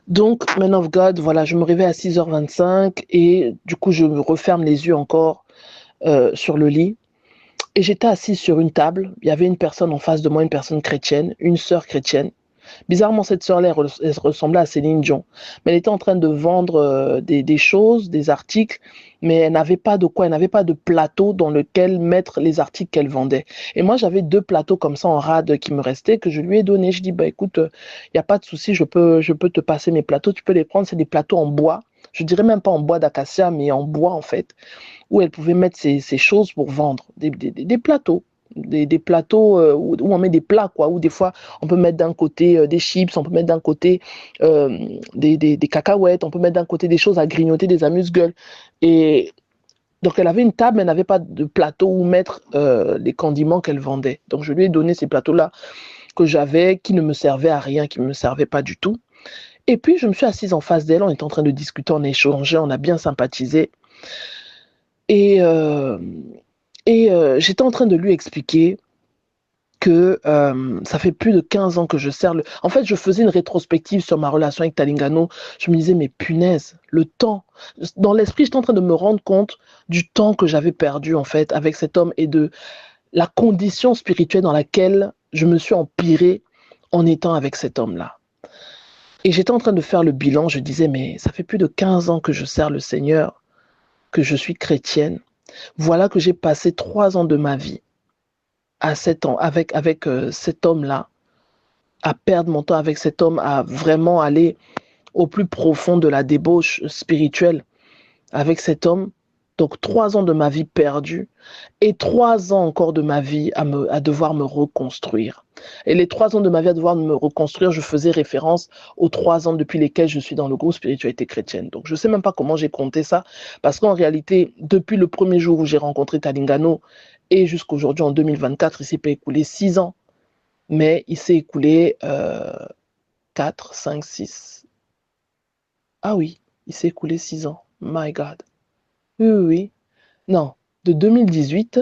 Donc, Man of God, voilà, je me réveille à 6h25 et du coup, je me referme les yeux encore sur le lit. Et j'étais assise sur une table. Il y avait une personne en face de moi, une personne chrétienne, une sœur chrétienne. Bizarrement, cette sœur-là, elle ressemblait à Céline Dion. Mais elle était en train de vendre des choses, des articles, mais elle n'avait pas de quoi, elle n'avait pas de plateau dans lequel mettre les articles qu'elle vendait. Et moi, j'avais deux plateaux comme ça en rade qui me restaient, que je lui ai donné. Je dis, bah écoute, il n'y a pas de souci, je peux te passer mes plateaux, tu peux les prendre. C'est des plateaux en bois. Je dirais même pas en bois d'acacia, mais en bois en fait, où elle pouvait mettre ses choses pour vendre. Des plateaux. Des plateaux où on met des plats, quoi, où des fois on peut mettre d'un côté des chips, on peut mettre d'un côté des cacahuètes, on peut mettre d'un côté des choses à grignoter, des amuse-gueules. Et donc elle avait une table, mais elle n'avait pas de plateau où mettre les condiments qu'elle vendait. Donc je lui ai donné ces plateaux-là que j'avais, qui ne me servaient à rien, qui ne me servaient pas du tout. Et puis je me suis assise en face d'elle, on était en train de discuter, on a échangé, on a bien sympathisé. Et, euh, j'étais en train de lui expliquer que ça fait plus de 15 ans que je sers le... En fait, je faisais une rétrospective sur ma relation avec Talingano. Je me disais, mais punaise, le temps. Dans l'esprit, j'étais en train de me rendre compte du temps que j'avais perdu, en fait, avec cet homme et de la condition spirituelle dans laquelle je me suis empirée en étant avec cet homme-là. Et j'étais en train de faire le bilan. Je disais, mais ça fait plus de 15 ans que je sers le Seigneur, que je suis chrétienne. Voilà que j'ai passé 3 ans de ma vie à 7 ans avec cet homme-là, à perdre mon temps avec cet homme, à vraiment aller au plus profond de la débauche spirituelle avec cet homme. Donc 3 ans de ma vie perdue et 3 ans encore de ma vie à devoir me reconstruire. Et les 3 ans de ma vie à devoir me reconstruire, je faisais référence aux 3 ans depuis lesquels je suis dans le groupe spiritualité chrétienne. Donc je ne sais même pas comment j'ai compté ça, parce qu'en réalité, depuis le premier jour où j'ai rencontré Talingano et jusqu'à aujourd'hui en 2024, il s'est pas écoulé 6 ans, mais il s'est écoulé 4, 5, 6. Ah oui, il s'est écoulé 6 ans. My God. Oui, oui, oui. Non, de 2018,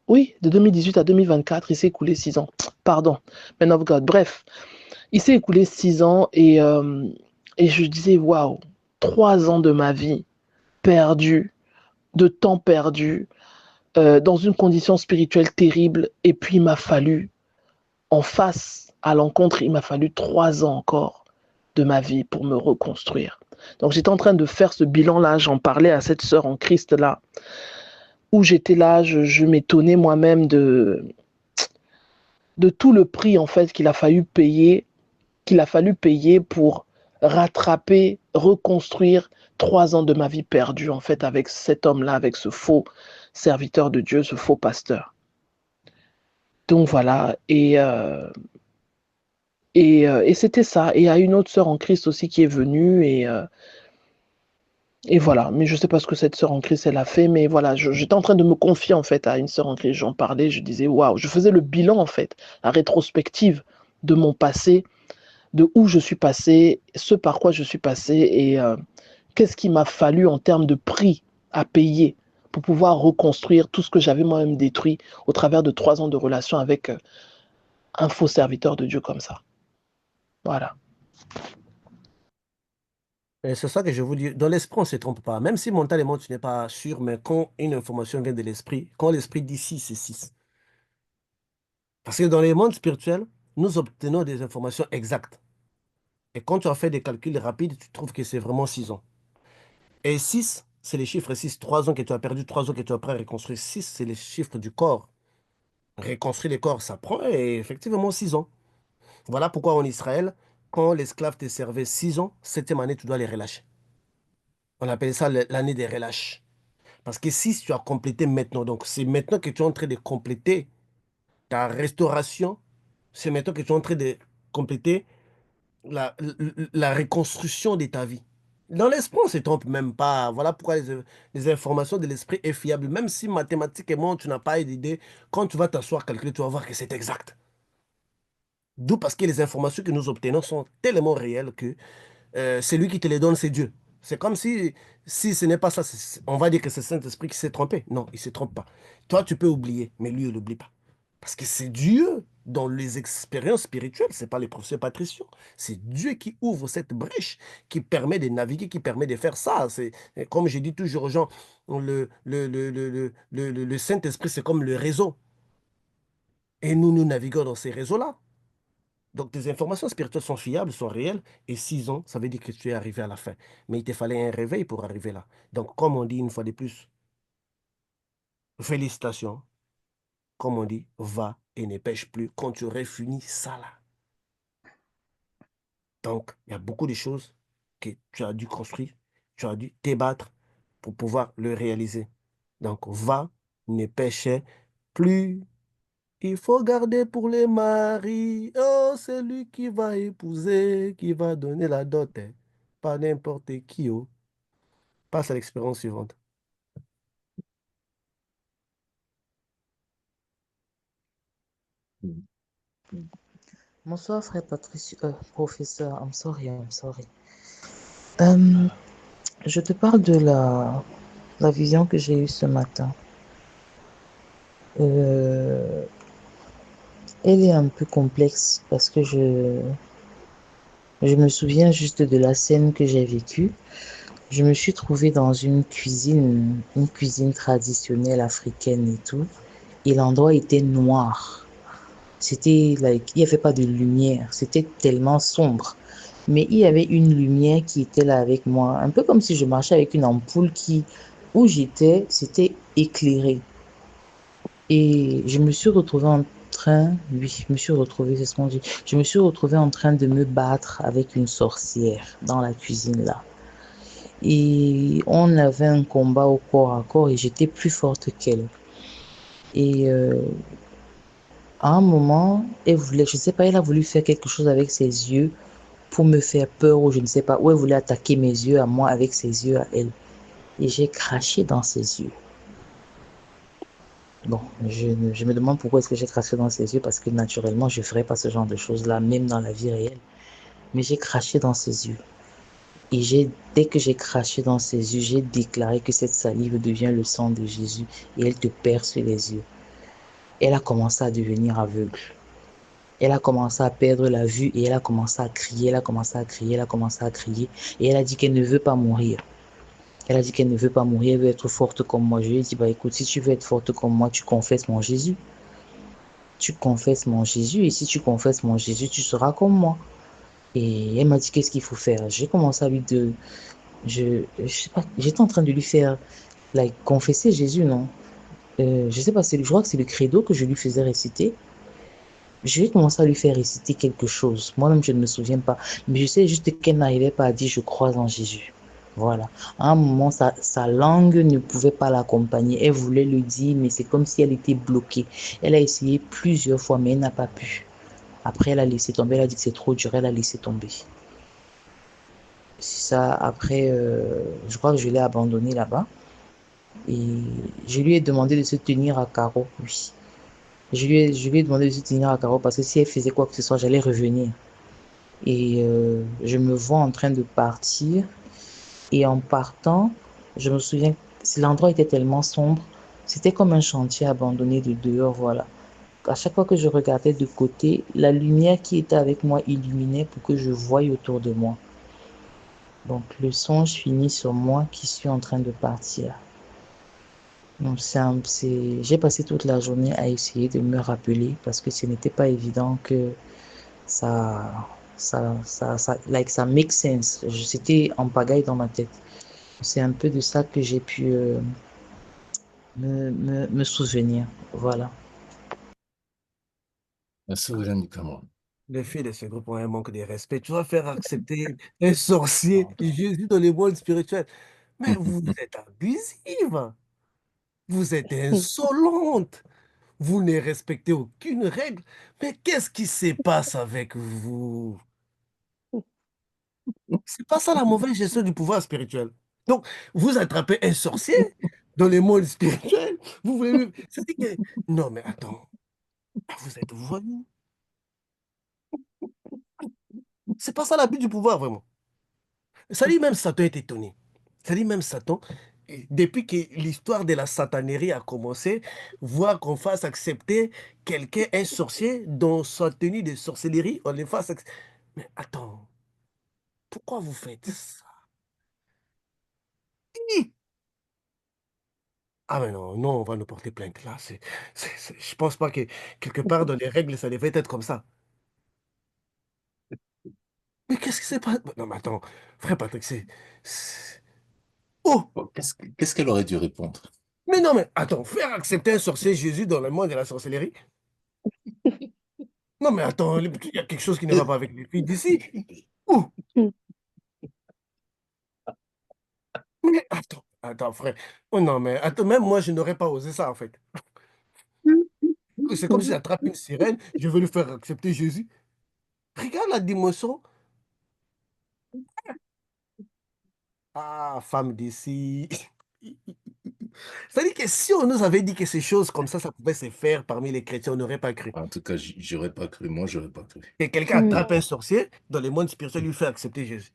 oui, de 2018 à 2024, il s'est écoulé 6 ans. Pardon, Man of God. Bref, il s'est écoulé 6 ans et je disais, waouh, 3 ans de ma vie perdue, de temps perdu, dans une condition spirituelle terrible. Et puis, il m'a fallu, en face à l'encontre, il m'a fallu 3 ans encore de ma vie pour me reconstruire. Donc, j'étais en train de faire ce bilan-là. J'en parlais à cette sœur en Christ-là, où j'étais là, je m'étonnais moi-même de tout le prix, en fait, qu'il a fallu payer pour rattraper, reconstruire 3 ans de ma vie perdue, en fait, avec cet homme-là, avec ce faux serviteur de Dieu, ce faux pasteur. Donc voilà, et c'était ça. Et il y a une autre sœur en Christ aussi qui est venue, et voilà. Mais je ne sais pas ce que cette sœur en Christ, elle a fait, mais voilà, j'étais en train de me confier, en fait, à une sœur en Christ. J'en parlais, je disais, waouh, je faisais le bilan, en fait, la rétrospective de mon passé, de où je suis passé, ce par quoi je suis passé, et qu'est-ce qu'il m'a fallu en termes de prix à payer pour pouvoir reconstruire tout ce que j'avais moi-même détruit au travers de 3 ans de relation avec un faux serviteur de Dieu comme ça. Voilà. Et c'est ça que je vous dis. Dans l'esprit, on ne se trompe pas. Même si mentalement, tu n'es pas sûr, mais quand une information vient de l'esprit, quand l'esprit dit 6, c'est 6. Parce que dans les mondes spirituels, nous obtenons des informations exactes. Et quand tu as fait des calculs rapides, tu trouves que c'est vraiment 6 ans. Et 6, c'est les chiffres 6. 3 ans que tu as perdu, 3 ans que tu as prêt à reconstruire. 6, c'est les chiffres du corps. Reconstruire les corps, ça prend effectivement 6 ans. Voilà pourquoi en Israël, quand l'esclave te servait 6 ans, septième année, tu dois les relâcher. On appelle ça l'année des relâches. Parce que si tu as complété maintenant, donc c'est maintenant que tu es en train de compléter ta restauration, c'est maintenant que tu es en train de compléter la reconstruction de ta vie. Dans l'esprit, on ne se trompe même pas. Voilà pourquoi les informations de l'esprit est fiable. Même si mathématiquement, tu n'as pas d'idée, quand tu vas t'asseoir calculer, tu vas voir que c'est exact. D'où parce que les informations que nous obtenons sont tellement réelles que c'est lui qui te les donne, c'est Dieu. C'est comme si ce n'est pas ça, on va dire que c'est Saint-Esprit qui s'est trompé. Non, il ne se trompe pas. Toi, tu peux oublier, mais lui, il n'oublie pas. Parce que c'est Dieu. dans les expériences spirituelles, c'est pas les professeurs patriciens. C'est Dieu qui ouvre cette brèche, qui permet de naviguer, qui permet de faire ça. C'est, comme je dis toujours aux gens, le Saint-Esprit, c'est comme le réseau. Et nous naviguons dans ces réseaux-là. Donc, tes informations spirituelles sont fiables, sont réelles, et 6 ans, ça veut dire que tu es arrivé à la fin. Mais il te fallait un réveil pour arriver là. Donc, comme on dit une fois de plus, félicitations. Comme on dit, va et ne pêche plus quand tu aurais fini ça là. Donc, il y a beaucoup de choses que tu as dû construire, tu as dû t'ébattre pour pouvoir le réaliser. Donc, va, ne pêche plus. Il faut garder pour les maris. Oh, c'est lui qui va épouser, qui va donner la dot, hein. Pas n'importe qui. Oh. Passe à l'expérience suivante. Bonsoir, frère Patrice, professeur. I'm sorry, I'm sorry. Euh, je te parle de la vision que j'ai eue ce matin. Euh, Elle est un peu complexe parce que je me souviens juste de la scène que j'ai vécue. Je me suis trouvée dans une cuisine traditionnelle africaine et tout, et l'endroit était noir. C'était, like, il n'y avait pas de lumière, c'était tellement sombre. Mais il y avait une lumière qui était là avec moi, un peu comme si je marchais avec une ampoule où j'étais, c'était éclairé. Et je me suis retrouvée en train, oui, je me suis retrouvée, c'est ce qu'on dit, je me suis retrouvée en train de me battre avec une sorcière dans la cuisine là. Et on avait un combat au corps à corps et j'étais plus forte qu'elle. Et à un moment, elle voulait, je sais pas, elle a voulu faire quelque chose avec ses yeux pour me faire peur ou je ne sais pas, ou elle voulait attaquer mes yeux à moi avec ses yeux à elle. Et j'ai craché dans ses yeux. Bon, je me demande pourquoi est-ce que j'ai craché dans ses yeux parce que naturellement, je ne ferais pas ce genre de choses-là, même dans la vie réelle. Mais j'ai craché dans ses yeux. Et dès que j'ai craché dans ses yeux, j'ai déclaré que cette salive devient le sang de Jésus et elle te perce les yeux. Elle a commencé à devenir aveugle. Elle a commencé à perdre la vue et elle a commencé à crier, elle a commencé à crier, elle a commencé à crier. Et elle a dit qu'elle ne veut pas mourir. Elle a dit qu'elle ne veut pas mourir, elle veut être forte comme moi. Je lui ai dit, bah écoute, si tu veux être forte comme moi, tu confesses mon Jésus. Tu confesses mon Jésus et si tu confesses mon Jésus, tu seras comme moi. Et elle m'a dit, qu'est-ce qu'il faut faire? J'ai commencé à lui de... je sais pas, j'étais en train de lui faire, like, confesser Jésus, non? Je sais pas, je crois que c'est le credo que je lui faisais réciter. Je vais commencer à lui faire réciter quelque chose. Moi-même, je ne me souviens pas. Mais je sais juste qu'elle n'arrivait pas à dire je crois en Jésus. Voilà. À un moment, sa langue ne pouvait pas l'accompagner. Elle voulait le dire, mais c'est comme si elle était bloquée. Elle a essayé plusieurs fois, mais elle n'a pas pu. Après, elle a laissé tomber. Elle a dit que c'est trop dur. Elle a laissé tomber. C'est ça. Après, je crois que je l'ai abandonné là-bas. Et je lui ai demandé de se tenir à carreau. Oui. Je lui ai demandé de se tenir à carreau parce que si elle faisait quoi que ce soit, j'allais revenir. Et je me vois en train de partir. Et en partant, je me souviens, l'endroit était tellement sombre. C'était comme un chantier abandonné de dehors, voilà. À chaque fois que je regardais de côté, la lumière qui était avec moi illuminait pour que je voie autour de moi. Donc le songe finit sur moi qui suis en train de partir. Donc j'ai passé toute la journée à essayer de me rappeler parce que ce n'était pas évident que ça, like, ça make sense. C'était en pagaille dans ma tête. C'est un peu de ça que j'ai pu me souvenir. Voilà. Merci, William du Cameroun. Les filles de ce groupe ont un manque de respect. Tu vas faire accepter un sorcier, Jésus dans les mondes spirituels. Mais vous êtes abusive. Vous êtes insolente. Vous ne respectez aucune règle. Mais qu'est-ce qui se passe avec vous? C'est pas ça la mauvaise gestion du pouvoir spirituel. Donc, vous attrapez un sorcier dans les mondes spirituels. Vous voulez... C'est-à-dire que... Non, mais attends. Vous êtes voyous. C'est pas ça la but du pouvoir, vraiment. Ça dit même Satan est étonné. Ça dit même Satan. depuis que l'histoire de la satanerie a commencé, voir qu'on fasse accepter quelqu'un, un sorcier, dans sa tenue de sorcellerie, on le fasse accepter. Mais attends, pourquoi vous faites ça? Hi! Ah mais non, non, on va nous porter plainte là. Je pense pas que quelque part dans les règles, ça devait être comme ça. Mais qu'est-ce qui s'est passé? Non mais attends, frère Patrick, Oh! Bon, qu'est-ce qu'elle aurait dû répondre? Mais non mais attends, faire accepter un sorcier Jésus dans le monde de la sorcellerie? Non mais attends, il y a quelque chose qui ne va pas avec les filles d'ici. Oh! Mais attends, frère. Oh non, mais attends, même moi, je n'aurais pas osé ça, en fait. C'est comme si j'attrape une sirène, je veux lui faire accepter Jésus. Regarde la dimension. Ah, femme d'ici. C'est-à-dire que si on nous avait dit que ces choses comme ça pouvait se faire parmi les chrétiens, on n'aurait pas cru. En tout cas, j'aurais pas cru. Moi, j'aurais pas cru. Que quelqu'un attrape un sorcier, dans le monde spirituel, lui fait accepter Jésus.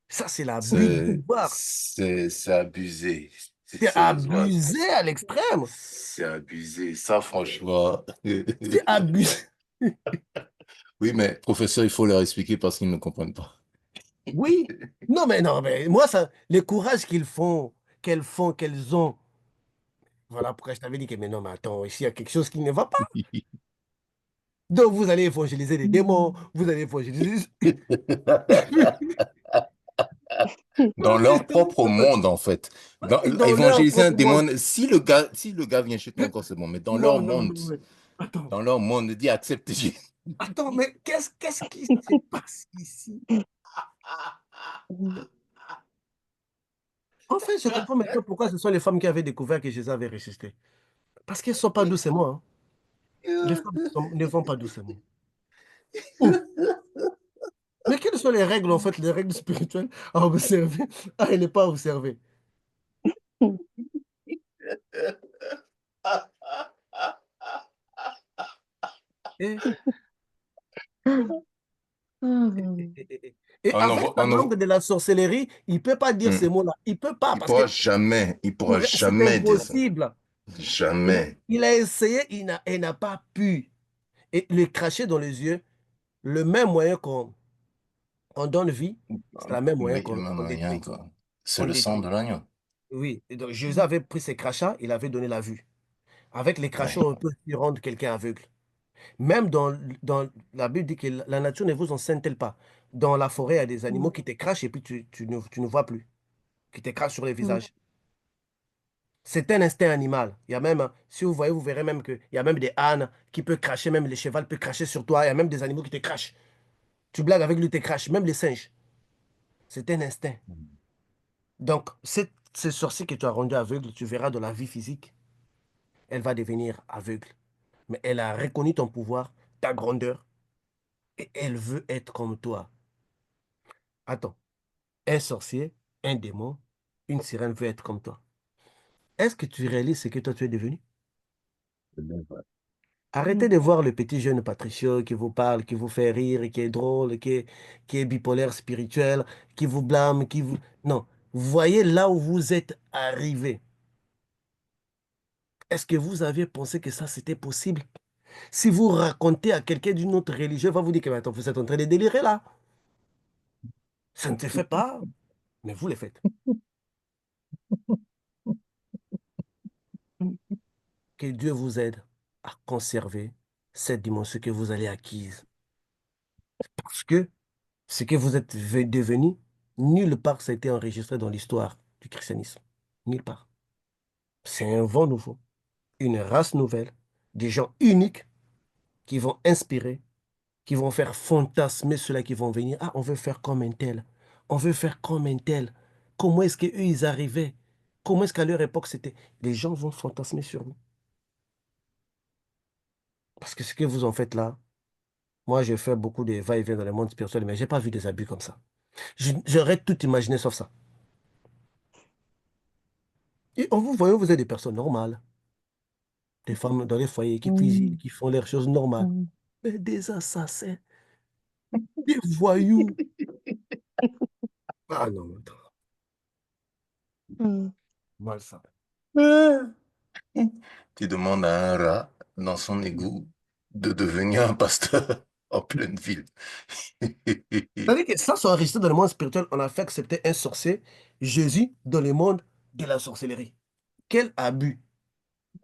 Ça, c'est l'abus du pouvoir. C'est abusé. C'est abusé à l'extrême. C'est abusé. Ça, franchement. C'est abusé. Oui, mais professeur, il faut leur expliquer parce qu'ils ne comprennent pas. Oui. Non, mais moi, ça, les courages qu'elles font, qu'elles ont. Voilà pourquoi je t'avais dit que, mais non, mais attends, ici, il y a quelque chose qui ne va pas. Donc, vous allez évangéliser les démons, vous allez évangéliser. Dans leur propre monde, en fait. Dans leur Évangéliser un propre monde. démon, si le gars vient chez toi encore, c'est bon, mais Non, non, non, mais attends, dans leur monde, dis accepte Jésus. attends, mais qu'est-ce qui se passe ici? En fait, je comprends maintenant pourquoi ce sont les femmes qui avaient découvert que Jésus avait ressuscité. Parce qu'elles ne sont pas doucement. Hein. Les femmes ne vont pas doucement. Oh, mais quelles sont les règles, en fait, les règles spirituelles à observer, à ne pas observer? Et, et avec la langue de la sorcellerie, il ne peut pas dire ces mots-là. Il ne peut pas, parce que Il pourra c'est jamais dire ça. impossible. Jamais. Il a essayé, il n'a pas pu. Et le cracher dans les yeux, le même moyen qu'on donne vie, c'est le même moyen Oui, non, qu'on non, rien, détruit. quoi. C'est On le sang détruit. de l'agneau. Oui. Et donc, Jésus avait pris ses crachats, il avait donné la vue. Avec les crachats, Ouais. on peut aussi rendre quelqu'un aveugle. Même dans la Bible dit que la nature ne vous enseigne-t-elle pas. Dans la forêt, il y a des animaux qui te crachent et puis tu ne vois plus, qui te crachent sur le visage. C'est un instinct animal. Il y a même, si vous voyez, vous verrez même qu'il y a même des ânes qui peuvent cracher, même les chevals peuvent cracher sur toi. Il y a même des animaux qui te crachent. Tu blagues avec lui, te crache, même les singes. C'est un instinct. Donc, ce sorcier que tu as rendu aveugle, tu verras dans la vie physique, elle va devenir aveugle. Mais elle a reconnu ton pouvoir, ta grandeur, et elle veut être comme toi. Attends, un sorcier, un démon, une sirène veut être comme toi. Est-ce que tu réalises ce que toi tu es devenu? Arrêtez de voir le petit jeune Patricio qui vous parle, qui vous fait rire, qui est drôle, qui est bipolaire spirituel, qui vous blâme, qui vous... Non, voyez là où vous êtes arrivé. Est-ce que vous aviez pensé que ça, c'était possible? Si vous racontez à quelqu'un d'une autre religion, il va vous dire que attends, vous êtes en train de délirer là. Ça ne se fait pas, mais vous le faites. Que Dieu vous aide à conserver cette dimension que vous allez acquise. Parce que ce que vous êtes devenu, nulle part ça a été enregistré dans l'histoire du christianisme. Nulle part. C'est un vent nouveau, une race nouvelle, des gens uniques qui vont inspirer, qui vont faire fantasmer ceux-là qui vont venir. Ah, on veut faire comme un tel. On veut faire comme un tel. Comment est-ce qu'eux, ils arrivaient? Comment est-ce qu'à leur époque, c'était? Les gens vont fantasmer sur nous. Parce que ce que vous en faites là, moi, j'ai fait beaucoup de va-et-vient dans le monde spirituel, mais je n'ai pas vu des abus comme ça. J'aurais tout imaginé sauf ça. Et en vous voyant, vous êtes des personnes normales, des femmes dans les foyers qui cuisinent, qui font leurs choses normales. Mais des assassins, des voyous. Ah non, attends. Mal ça. Ah. Tu demandes à un rat dans son égout de devenir un pasteur en pleine ville. C'est-à-dire que ça, c'est enregistré dans le monde spirituel. On a fait accepter un sorcier, Jésus, dans le monde de la sorcellerie. Quel abus.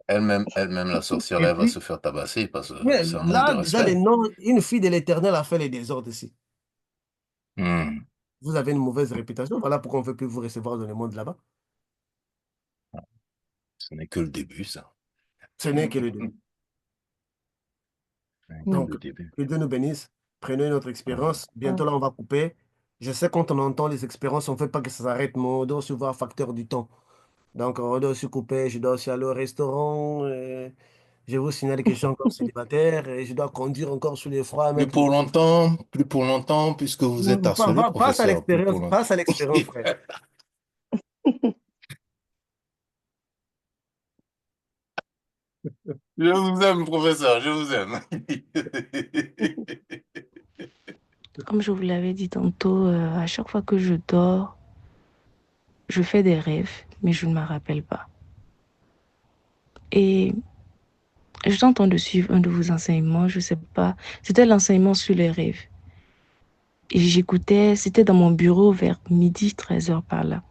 Elle-même, la sorcière, Et elle va puis, se faire tabasser parce que mais c'est un manque de là, dans les respect. noms, une fille de l'Éternel a fait les désordres ici. Hmm. Vous avez une mauvaise réputation. Voilà pourquoi on ne veut plus vous recevoir dans le monde là-bas. Ce n'est que le début, ça. Ce n'est que le début. Ce n'est que Donc, le début. que Dieu nous bénisse. Prenez notre Mhm. expérience. Bientôt, là, on va couper. Je sais quand on entend les expériences, on ne fait pas que ça s'arrête, mais on doit aussi voir facteur du temps. Donc, on doit aussi couper. Je dois aussi aller au restaurant. Je vous signale que je suis encore célibataire et je dois conduire encore sous les froids, mettre le... Plus pour longtemps, puisque vous êtes harcelé, Passe à professeur, plus l'expérience, pour longtemps. passe à l'expérience, frère. Je vous aime, professeur, je vous aime. Comme je vous l'avais dit tantôt, à chaque fois que je dors, je fais des rêves, mais je ne me rappelle pas. Et j'étais en train de suivre un de vos enseignements, je sais pas, c'était l'enseignement sur les rêves. Et j'écoutais, c'était dans mon bureau vers midi, 13h par là.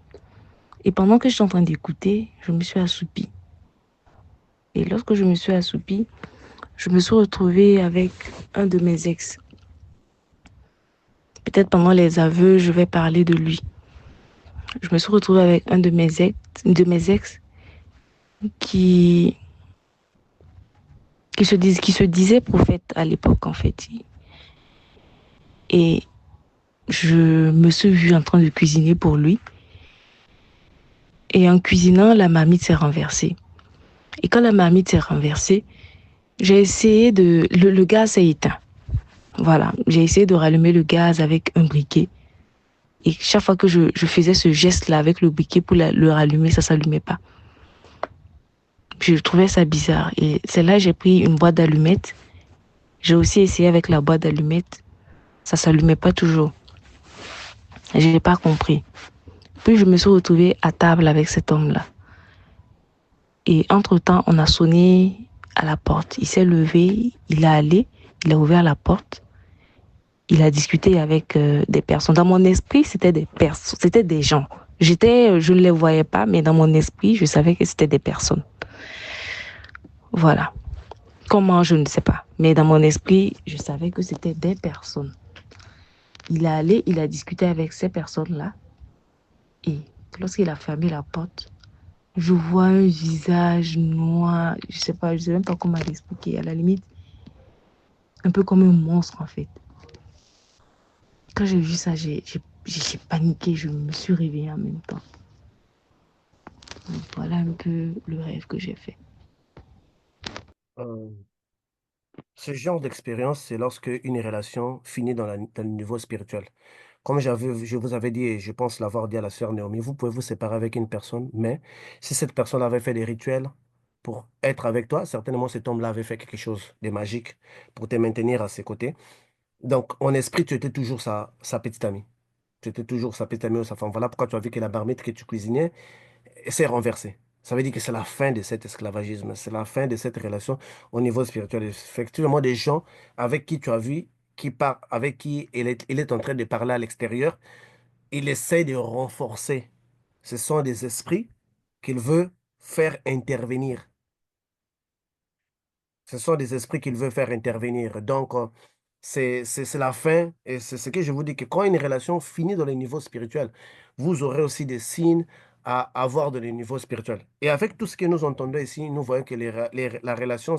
Et pendant que j'étais en train d'écouter, je me suis assoupie. Et lorsque je me suis assoupie, je me suis retrouvée avec un de mes ex. Peut-être pendant les aveux, je vais parler de lui. Je me suis retrouvée avec un de mes ex qui, qui se disait prophète à l'époque, en fait. Et je me suis vue en train de cuisiner pour lui. Et en cuisinant, la marmite s'est renversée. Et quand la marmite s'est renversée, j'ai essayé de... Le gaz s'est éteint. Voilà, j'ai essayé de rallumer le gaz avec un briquet. Et chaque fois que je faisais ce geste-là avec le briquet pour le rallumer, ça ne s'allumait pas. Je trouvais ça bizarre. Et c'est là que j'ai pris une boîte d'allumettes. J'ai aussi essayé avec la boîte d'allumettes. Ça ne s'allumait pas toujours. Je n'ai pas compris. Puis je me suis retrouvée à table avec cet homme-là. Et entre-temps, on a sonné à la porte. Il s'est levé, il est allé, il a ouvert la porte. Il a discuté avec des personnes. Dans mon esprit, c'était des personnes, c'était des gens. Je ne les voyais pas, mais dans mon esprit, je savais que c'était des personnes. Voilà. Comment, je ne sais pas. Mais dans mon esprit, je savais que c'était des personnes. Il est allé, il a discuté avec ces personnes-là. Et lorsqu'il a fermé la porte, je vois un visage noir. Je sais même pas comment l'expliquer. À la limite, un peu comme un monstre, en fait. Quand j'ai vu ça, j'ai paniqué. Je me suis réveillée en même temps. Donc, voilà un peu le rêve que j'ai fait. Euh, Ce genre d'expérience, c'est lorsque une relation finit dans le niveau spirituel. Comme je vous avais dit, et je pense l'avoir dit à la sœur Naomi, vous pouvez vous séparer avec une personne, mais si cette personne avait fait des rituels pour être avec toi, certainement cet homme-là avait fait quelque chose de magique pour te maintenir à ses côtés. Donc, en esprit, tu étais toujours sa petite amie. Tu étais toujours sa petite amie ou sa femme. Voilà pourquoi tu as vu que la marmite que tu cuisinais s'est renversée. Ça veut dire que c'est la fin de cet esclavagisme, c'est la fin de cette relation au niveau spirituel. Effectivement, des gens avec qui tu as vu, avec qui il est en train de parler à l'extérieur, il essaie de renforcer. Ce sont des esprits qu'il veut faire intervenir. Ce sont des esprits qu'il veut faire intervenir. Donc, c'est la fin. Et c'est ce que je vous dis, que quand une relation finit dans le niveau spirituel, vous aurez aussi des signes à avoir dans le niveau spirituel. Et avec tout ce que nous entendons ici, nous voyons que la relation,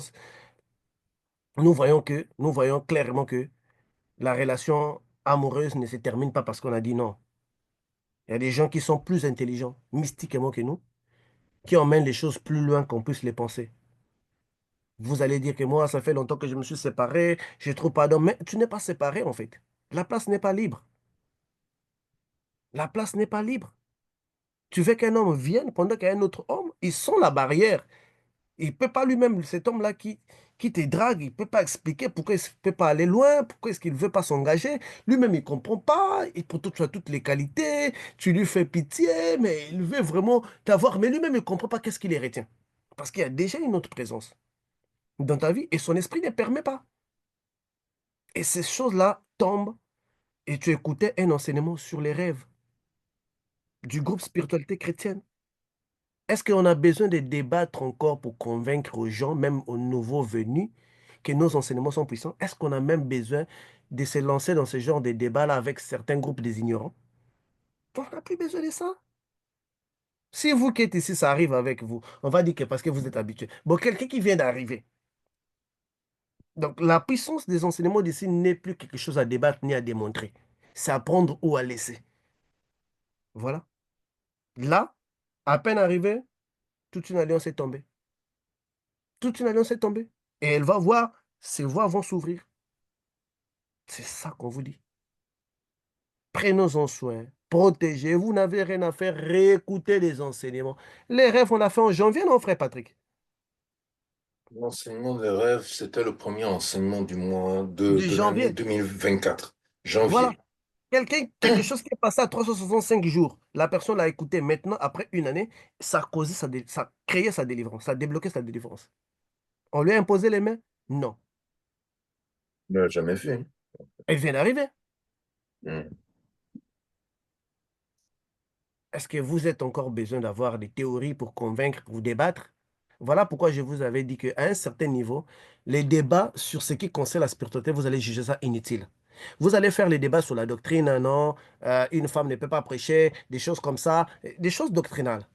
nous voyons clairement que la relation amoureuse ne se termine pas parce qu'on a dit non. Il y a des gens qui sont plus intelligents mystiquement que nous, qui emmènent les choses plus loin qu'on puisse les penser. Vous allez dire que moi, ça fait longtemps que je me suis séparé, j'ai trop pardon, mais tu n'es pas séparé en fait. La place n'est pas libre. La place n'est pas libre. Tu veux qu'un homme vienne pendant qu'il y a un autre homme, ils sont la barrière. Il ne peut pas lui-même, cet homme-là qui te drague, il ne peut pas expliquer pourquoi il ne peut pas aller loin, pourquoi est-ce qu'il ne veut pas s'engager. Lui-même, il ne comprend pas, et pourtant tu as toutes les qualités, tu lui fais pitié, mais il veut vraiment t'avoir, mais lui-même, il ne comprend pas qu'est-ce qui les retient. Parce qu'il y a déjà une autre présence dans ta vie et son esprit ne permet pas. Et ces choses-là tombent et tu écoutais un enseignement sur les rêves du groupe Spiritualité chrétienne. Est-ce qu'on a besoin de débattre encore pour convaincre aux gens, même aux nouveaux venus, que nos enseignements sont puissants? Est-ce qu'on a même besoin de se lancer dans ce genre de débat-là avec certains groupes des ignorants? On n'a plus besoin de ça. Si vous qui êtes ici, ça arrive avec vous, on va dire que parce que vous êtes habitué. Bon, quelqu'un qui vient d'arriver. Donc, la puissance des enseignements d'ici n'est plus quelque chose à débattre ni à démontrer. C'est à prendre ou à laisser. Voilà. Là, à peine arrivé, toute une alliance est tombée. Toute une alliance est tombée. Et elle va voir, ses voies vont s'ouvrir. C'est ça qu'on vous dit. Prenons-en soin. Protégez. Vous n'avez rien à faire. Réécoutez les enseignements. Les rêves, on l'a fait en janvier, non, frère Patrick? L'enseignement des rêves, c'était le premier enseignement du mois Du de l'année janvier. 2024, Voilà. janvier. Quelque chose qui est passé à 365 jours. La personne l'a écouté maintenant, après une année, ça a causé ça a créé sa délivrance. Ça a débloqué sa délivrance. On lui a imposé les mains? Non. Je ne l'ai jamais fait. Elle vient d'arriver. Hmm. Est-ce que vous êtes encore besoin d'avoir des théories pour convaincre ou débattre? Voilà pourquoi je vous avais dit qu'à un certain niveau, les débats sur ce qui concerne la spiritualité, vous allez juger ça inutile. Vous allez faire les débats sur la doctrine, non, une femme ne peut pas prêcher, des choses comme ça, des choses doctrinales.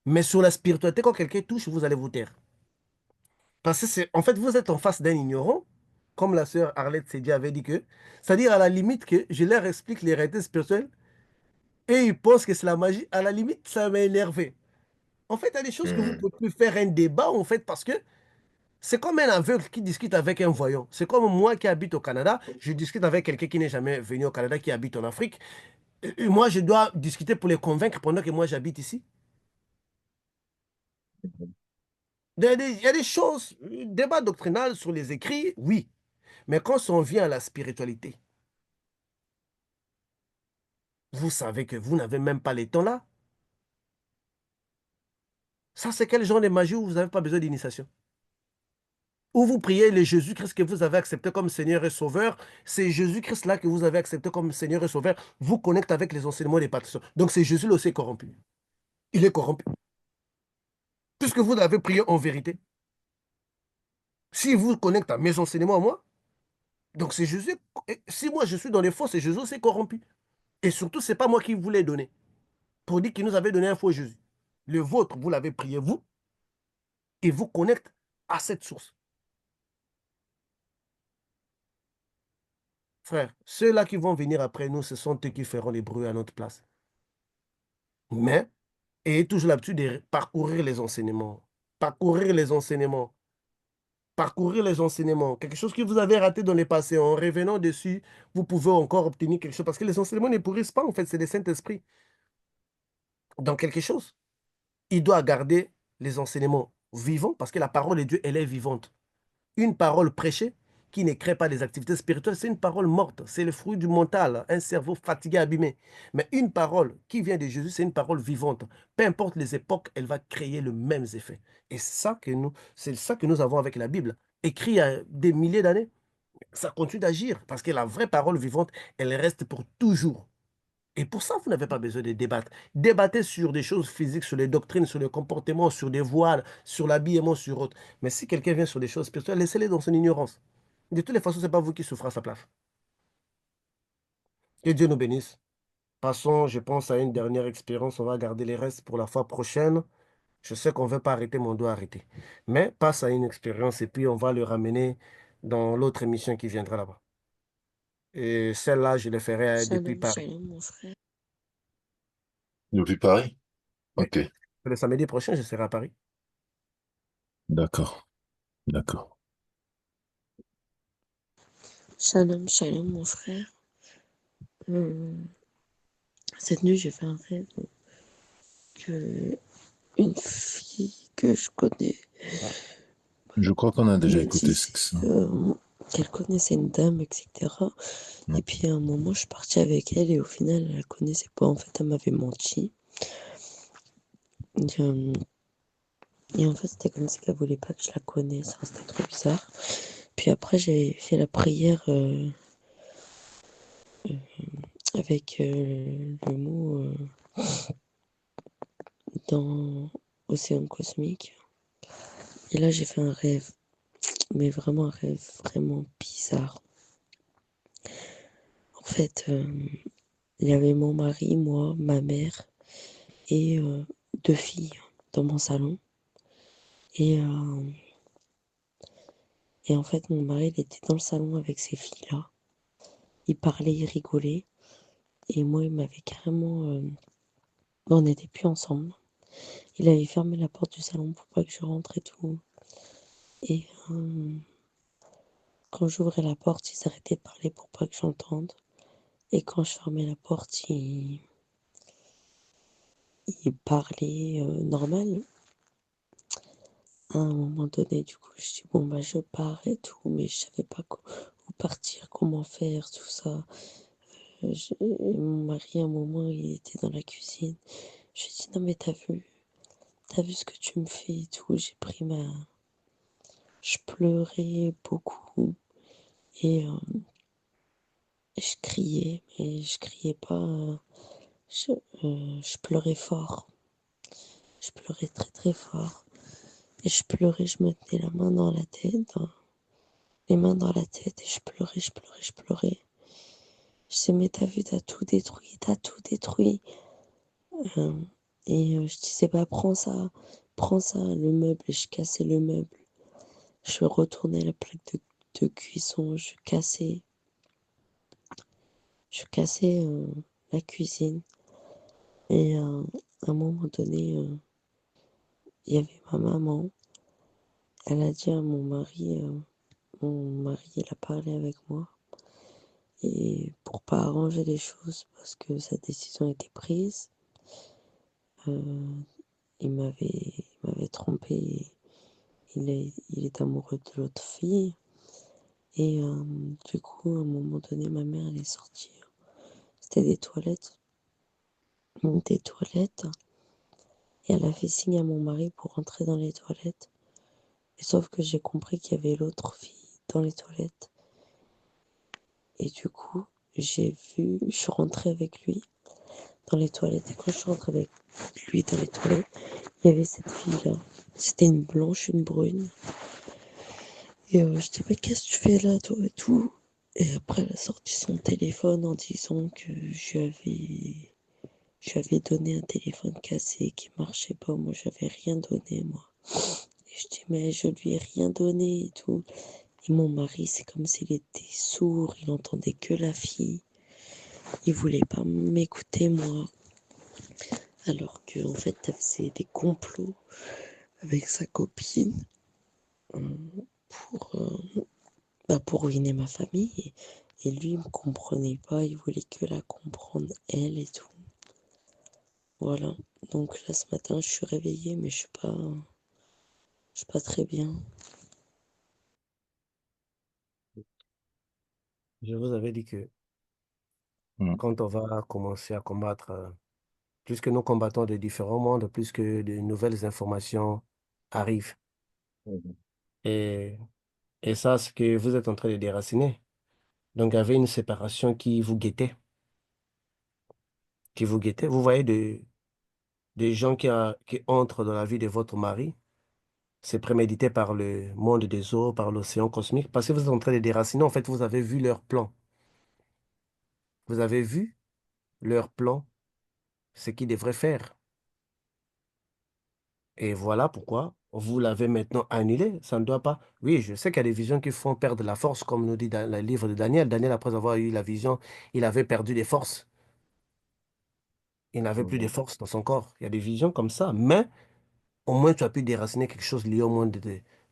Mais sur la spiritualité, quand quelqu'un touche, vous allez vous taire. Parce que en fait, vous êtes en face d'un ignorant, comme la sœur Arlette Sédia avait dit que, c'est-à-dire à la limite que je leur explique les réalités spirituelles et ils pensent que c'est la magie, à la limite, ça m'a énervé. En fait, il y a des choses que vous ne Hmm. pouvez plus faire un débat, en fait, parce que c'est comme un aveugle qui discute avec un voyant. C'est comme moi qui habite au Canada, je discute avec quelqu'un qui n'est jamais venu au Canada, qui habite en Afrique. Et moi, je dois discuter pour les convaincre pendant que moi, j'habite ici. Il y a des choses, débat doctrinal sur les écrits, oui. Mais quand on vient à la spiritualité, vous savez que vous n'avez même pas les temps là. Ça, c'est quel genre de magie où vous n'avez pas besoin d'initiation? Où vous priez le Jésus-Christ que vous avez accepté comme Seigneur et Sauveur, c'est Jésus-Christ-là que vous avez accepté comme Seigneur et Sauveur, vous connecte avec les enseignements des pasteurs. Donc c'est Jésus là aussi corrompu. Il est corrompu. Puisque vous l'avez prié en vérité. Si vous connectez à mes enseignements à moi, donc c'est Jésus. Et si moi je suis dans les faux, c'est Jésus aussi corrompu. Et surtout, ce n'est pas moi qui vous l'ai donné. Pour dire qu'il nous avait donné un faux Jésus. Le vôtre, vous l'avez prié vous, et vous connecte à cette source. Frère, ceux-là qui vont venir après nous, ce sont eux qui feront les bruits à notre place. Mais, ayez toujours l'habitude de parcourir les enseignements. Parcourir les enseignements. Parcourir les enseignements. Quelque chose que vous avez raté dans le passé, en revenant dessus, vous pouvez encore obtenir quelque chose. Parce que les enseignements ne pourrissent pas, en fait, c'est le Saint-Esprit. Dans quelque chose, il doit garder les enseignements vivants, parce que la parole de Dieu, elle est vivante. Une parole prêchée qui ne crée pas des activités spirituelles, c'est une parole morte. C'est le fruit du mental, un cerveau fatigué, abîmé. Mais une parole qui vient de Jésus, c'est une parole vivante. Peu importe les époques, elle va créer le même effet. Et c'est ça que nous avons avec la Bible. Écrit il y a des milliers d'années, ça continue d'agir parce que la vraie parole vivante, elle reste pour toujours. Et pour ça, vous n'avez pas besoin de débattre. Débattez sur des choses physiques, sur les doctrines, sur les comportements, sur des voiles, sur l'habillement, sur autre. Mais si quelqu'un vient sur des choses spirituelles, laissez-les dans son ignorance. De toutes les façons, ce n'est pas vous qui souffrez à sa place. Que Dieu nous bénisse. Passons, je pense, à une dernière expérience. On va garder les restes pour la fois prochaine. Je sais qu'on ne veut pas arrêter, mais on doit arrêter. Mais passe à une expérience et puis on va le ramener dans l'autre émission qui viendra là-bas. Et celle-là, je le ferai depuis Shalom, Paris. shalom, mon frère. Depuis Paris? Oui. Ok, Le samedi prochain, je serai à Paris. d'accord, d'accord. Shalom, shalom, mon frère. Cette nuit, j'ai fait un rêve que une fille que je connais Je crois qu'on a Elle déjà me écouté disait ça. qu'elle connaissait une dame, etc. Mm. Et puis à un moment, je suis partie avec elle et au final, elle la connaissait pas. En fait, elle m'avait menti. Et en fait, c'était comme si elle voulait pas que je la connaisse. Enfin, c'était trop bizarre. Puis après, j'ai fait la prière avec le mot dans Océan Cosmique. Et là, j'ai fait un rêve. Mais vraiment un rêve vraiment bizarre. En fait, il y avait mon mari, moi, ma mère et deux filles dans mon salon. Et, et en fait, mon mari, il était dans le salon avec ces filles-là. Il parlait, il rigolait. Et moi, il m'avait carrément... on n'était plus ensemble. Il avait fermé la porte du salon pour pas que je rentre et tout. Et quand j'ouvrais la porte, ils arrêtaient de parler pour pas que j'entende. Et quand je fermais la porte, ils parlaient normal. À un moment donné, du coup, je dis bon bah je pars et tout, mais je savais pas où partir, comment faire, tout ça. Mon mari, à un moment, il était dans la cuisine. Je lui ai dit non mais t'as vu ce que tu me fais et tout. J'ai pris ma, je pleurais beaucoup et je criais, mais je criais pas. Je, je pleurais fort. Je pleurais très très fort. Et je pleurais, je me tenais la main dans la tête, les mains dans la tête et je pleurais, je pleurais, je pleurais. Je disais, mais t'as vu, t'as tout détruit. Euh, je disais, bah prends ça, le meuble. Et je cassais le meuble. Je retournais la plaque de cuisson, je cassais la cuisine. Et à un moment donné, il y avait ma maman. Elle a dit à mon mari, il a parlé avec moi. Et pour pas arranger les choses, parce que sa décision était prise, euh, il m'avait trompé. Il est amoureux de l'autre fille. Et du coup, à un moment donné, ma mère, elle est sortie. C'était des toilettes. Des toilettes. Et elle a fait signe à mon mari pour rentrer dans les toilettes. Et sauf que j'ai compris qu'il y avait l'autre fille dans les toilettes. Et du coup, je suis rentrée avec lui dans les toilettes. Et quand je suis rentrée avec lui dans les toilettes, il y avait cette fille-là. C'était une blanche, une brune. Et je dis, mais qu'est-ce que tu fais là, toi et tout? Et après, elle a sorti son téléphone en disant que je lui avais donné un téléphone cassé qui marchait pas. Moi, j'avais rien donné, moi. Et je dis, mais je lui ai rien donné et tout. Et mon mari, c'est comme s'il était sourd, il entendait que la fille. Il voulait pas m'écouter, moi. Alors que, en fait, elle faisait des complots avec sa copine pour, pour ruiner ma famille. Et lui, il me comprenait pas, il voulait que la comprendre, elle et tout. Voilà. Donc là, ce matin, je suis réveillée, mais je suis pas très bien. Je vous avais dit que Mm. quand on va commencer à combattre, plus que nous combattons de différents mondes, plus que de nouvelles informations arrivent. Mhm. Et, et ça, c'est que vous êtes en train de déraciner. Donc, il y avait une séparation qui vous guettait, qui vous guettait. Vous voyez des gens qui entrent dans la vie de votre mari. C'est prémédité par le monde des eaux, par l'océan cosmique, parce que vous êtes en train de déraciner. En fait, vous avez vu leur plan. Vous avez vu leur plan, ce qu'ils devraient faire. Et voilà pourquoi vous l'avez maintenant annulé. Ça ne doit pas. Oui, je sais qu'il y a des visions qui font perdre la force, comme nous dit dans le livre de Daniel. Daniel, après avoir eu la vision, il avait perdu des forces. Il n'avait plus de Mhm. force dans son corps. Il y a des visions comme ça. Mais au moins, tu as pu déraciner quelque chose lié au monde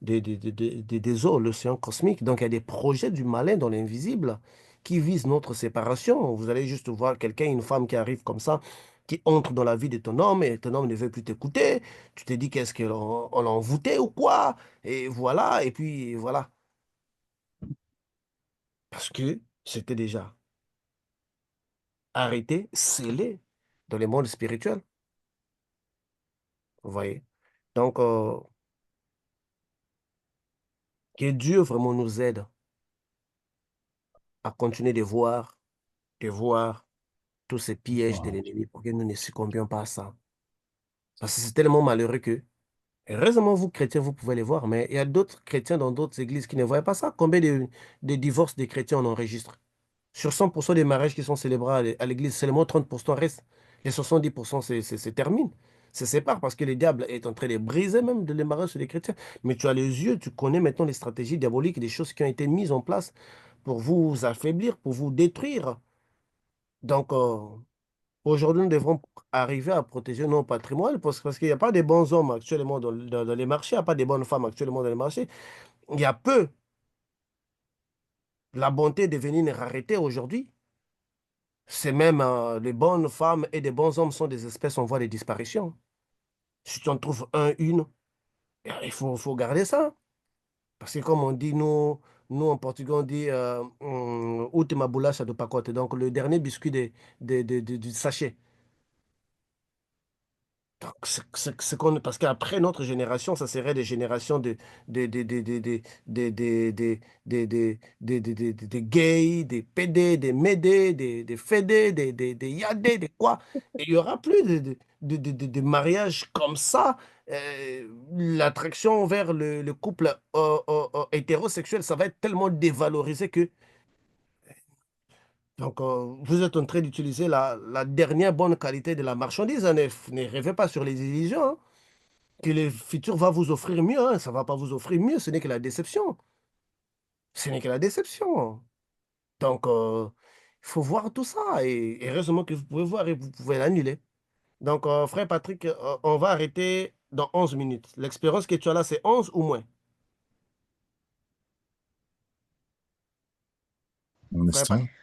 des eaux, l'océan cosmique. Donc, il y a des projets du malin dans l'invisible qui visent notre séparation. Vous allez juste voir quelqu'un, une femme qui arrive comme ça. qui entre dans la vie de ton homme et ton homme ne veut plus t'écouter. Tu te dis qu'est-ce on l'a envoûté ou quoi? Et voilà, et puis voilà. Parce que c'était déjà arrêté, scellé dans les mondes spirituels. Vous voyez? Donc, que Dieu vraiment nous aide à continuer de voir tous ces pièges de l'ennemi pour que nous ne succombions pas à ça. Parce que c'est tellement malheureux que, heureusement, vous, chrétiens, vous pouvez les voir, mais il y a d'autres chrétiens dans d'autres églises qui ne voient pas ça. Combien de divorces des chrétiens on enregistre? Sur 100% des mariages qui sont célébrés à l'église, seulement 30% restent. Les 70% c'est termine. Se séparent parce que le diable est en train de briser même les mariages des chrétiens. Mais tu as les yeux, tu connais maintenant les stratégies diaboliques, des choses qui ont été mises en place pour vous affaiblir, pour vous détruire. Donc, aujourd'hui, nous devrons arriver à protéger nos patrimoines parce qu'il n'y a pas de bons hommes actuellement dans les marchés, il n'y a pas de bonnes femmes actuellement dans les marchés. Il y a peu. La bonté est devenue une rareté aujourd'hui. C'est même les bonnes femmes et les bons hommes sont des espèces en voie de disparition. Si tu en trouves un, une, il faut garder ça. Parce que comme on dit, nous en portugais, on dit última bolacha do pacote, donc le dernier biscuit du sachet. Donc, parce qu'après notre génération, ça serait des générations de gays, des PD, des médés, des fédés, des yadés, des quoi. Et il n'y aura plus de mariage comme ça. L'attraction vers le couple hétérosexuel, ça va être tellement dévalorisé que donc, vous êtes en train d'utiliser la dernière bonne qualité de la marchandise, hein. Ne rêvez pas sur les illusions, hein, que le futur va vous offrir mieux. Hein. Ça ne va pas vous offrir mieux, ce n'est que la déception. Ce n'est que la déception. Donc, il faut voir tout ça. Et heureusement que vous pouvez voir et vous pouvez l'annuler. Donc, frère Patrick, on va arrêter dans 11 minutes. L'expérience que tu as là, c'est 11 ou moins? Un Frère Patrick. instant.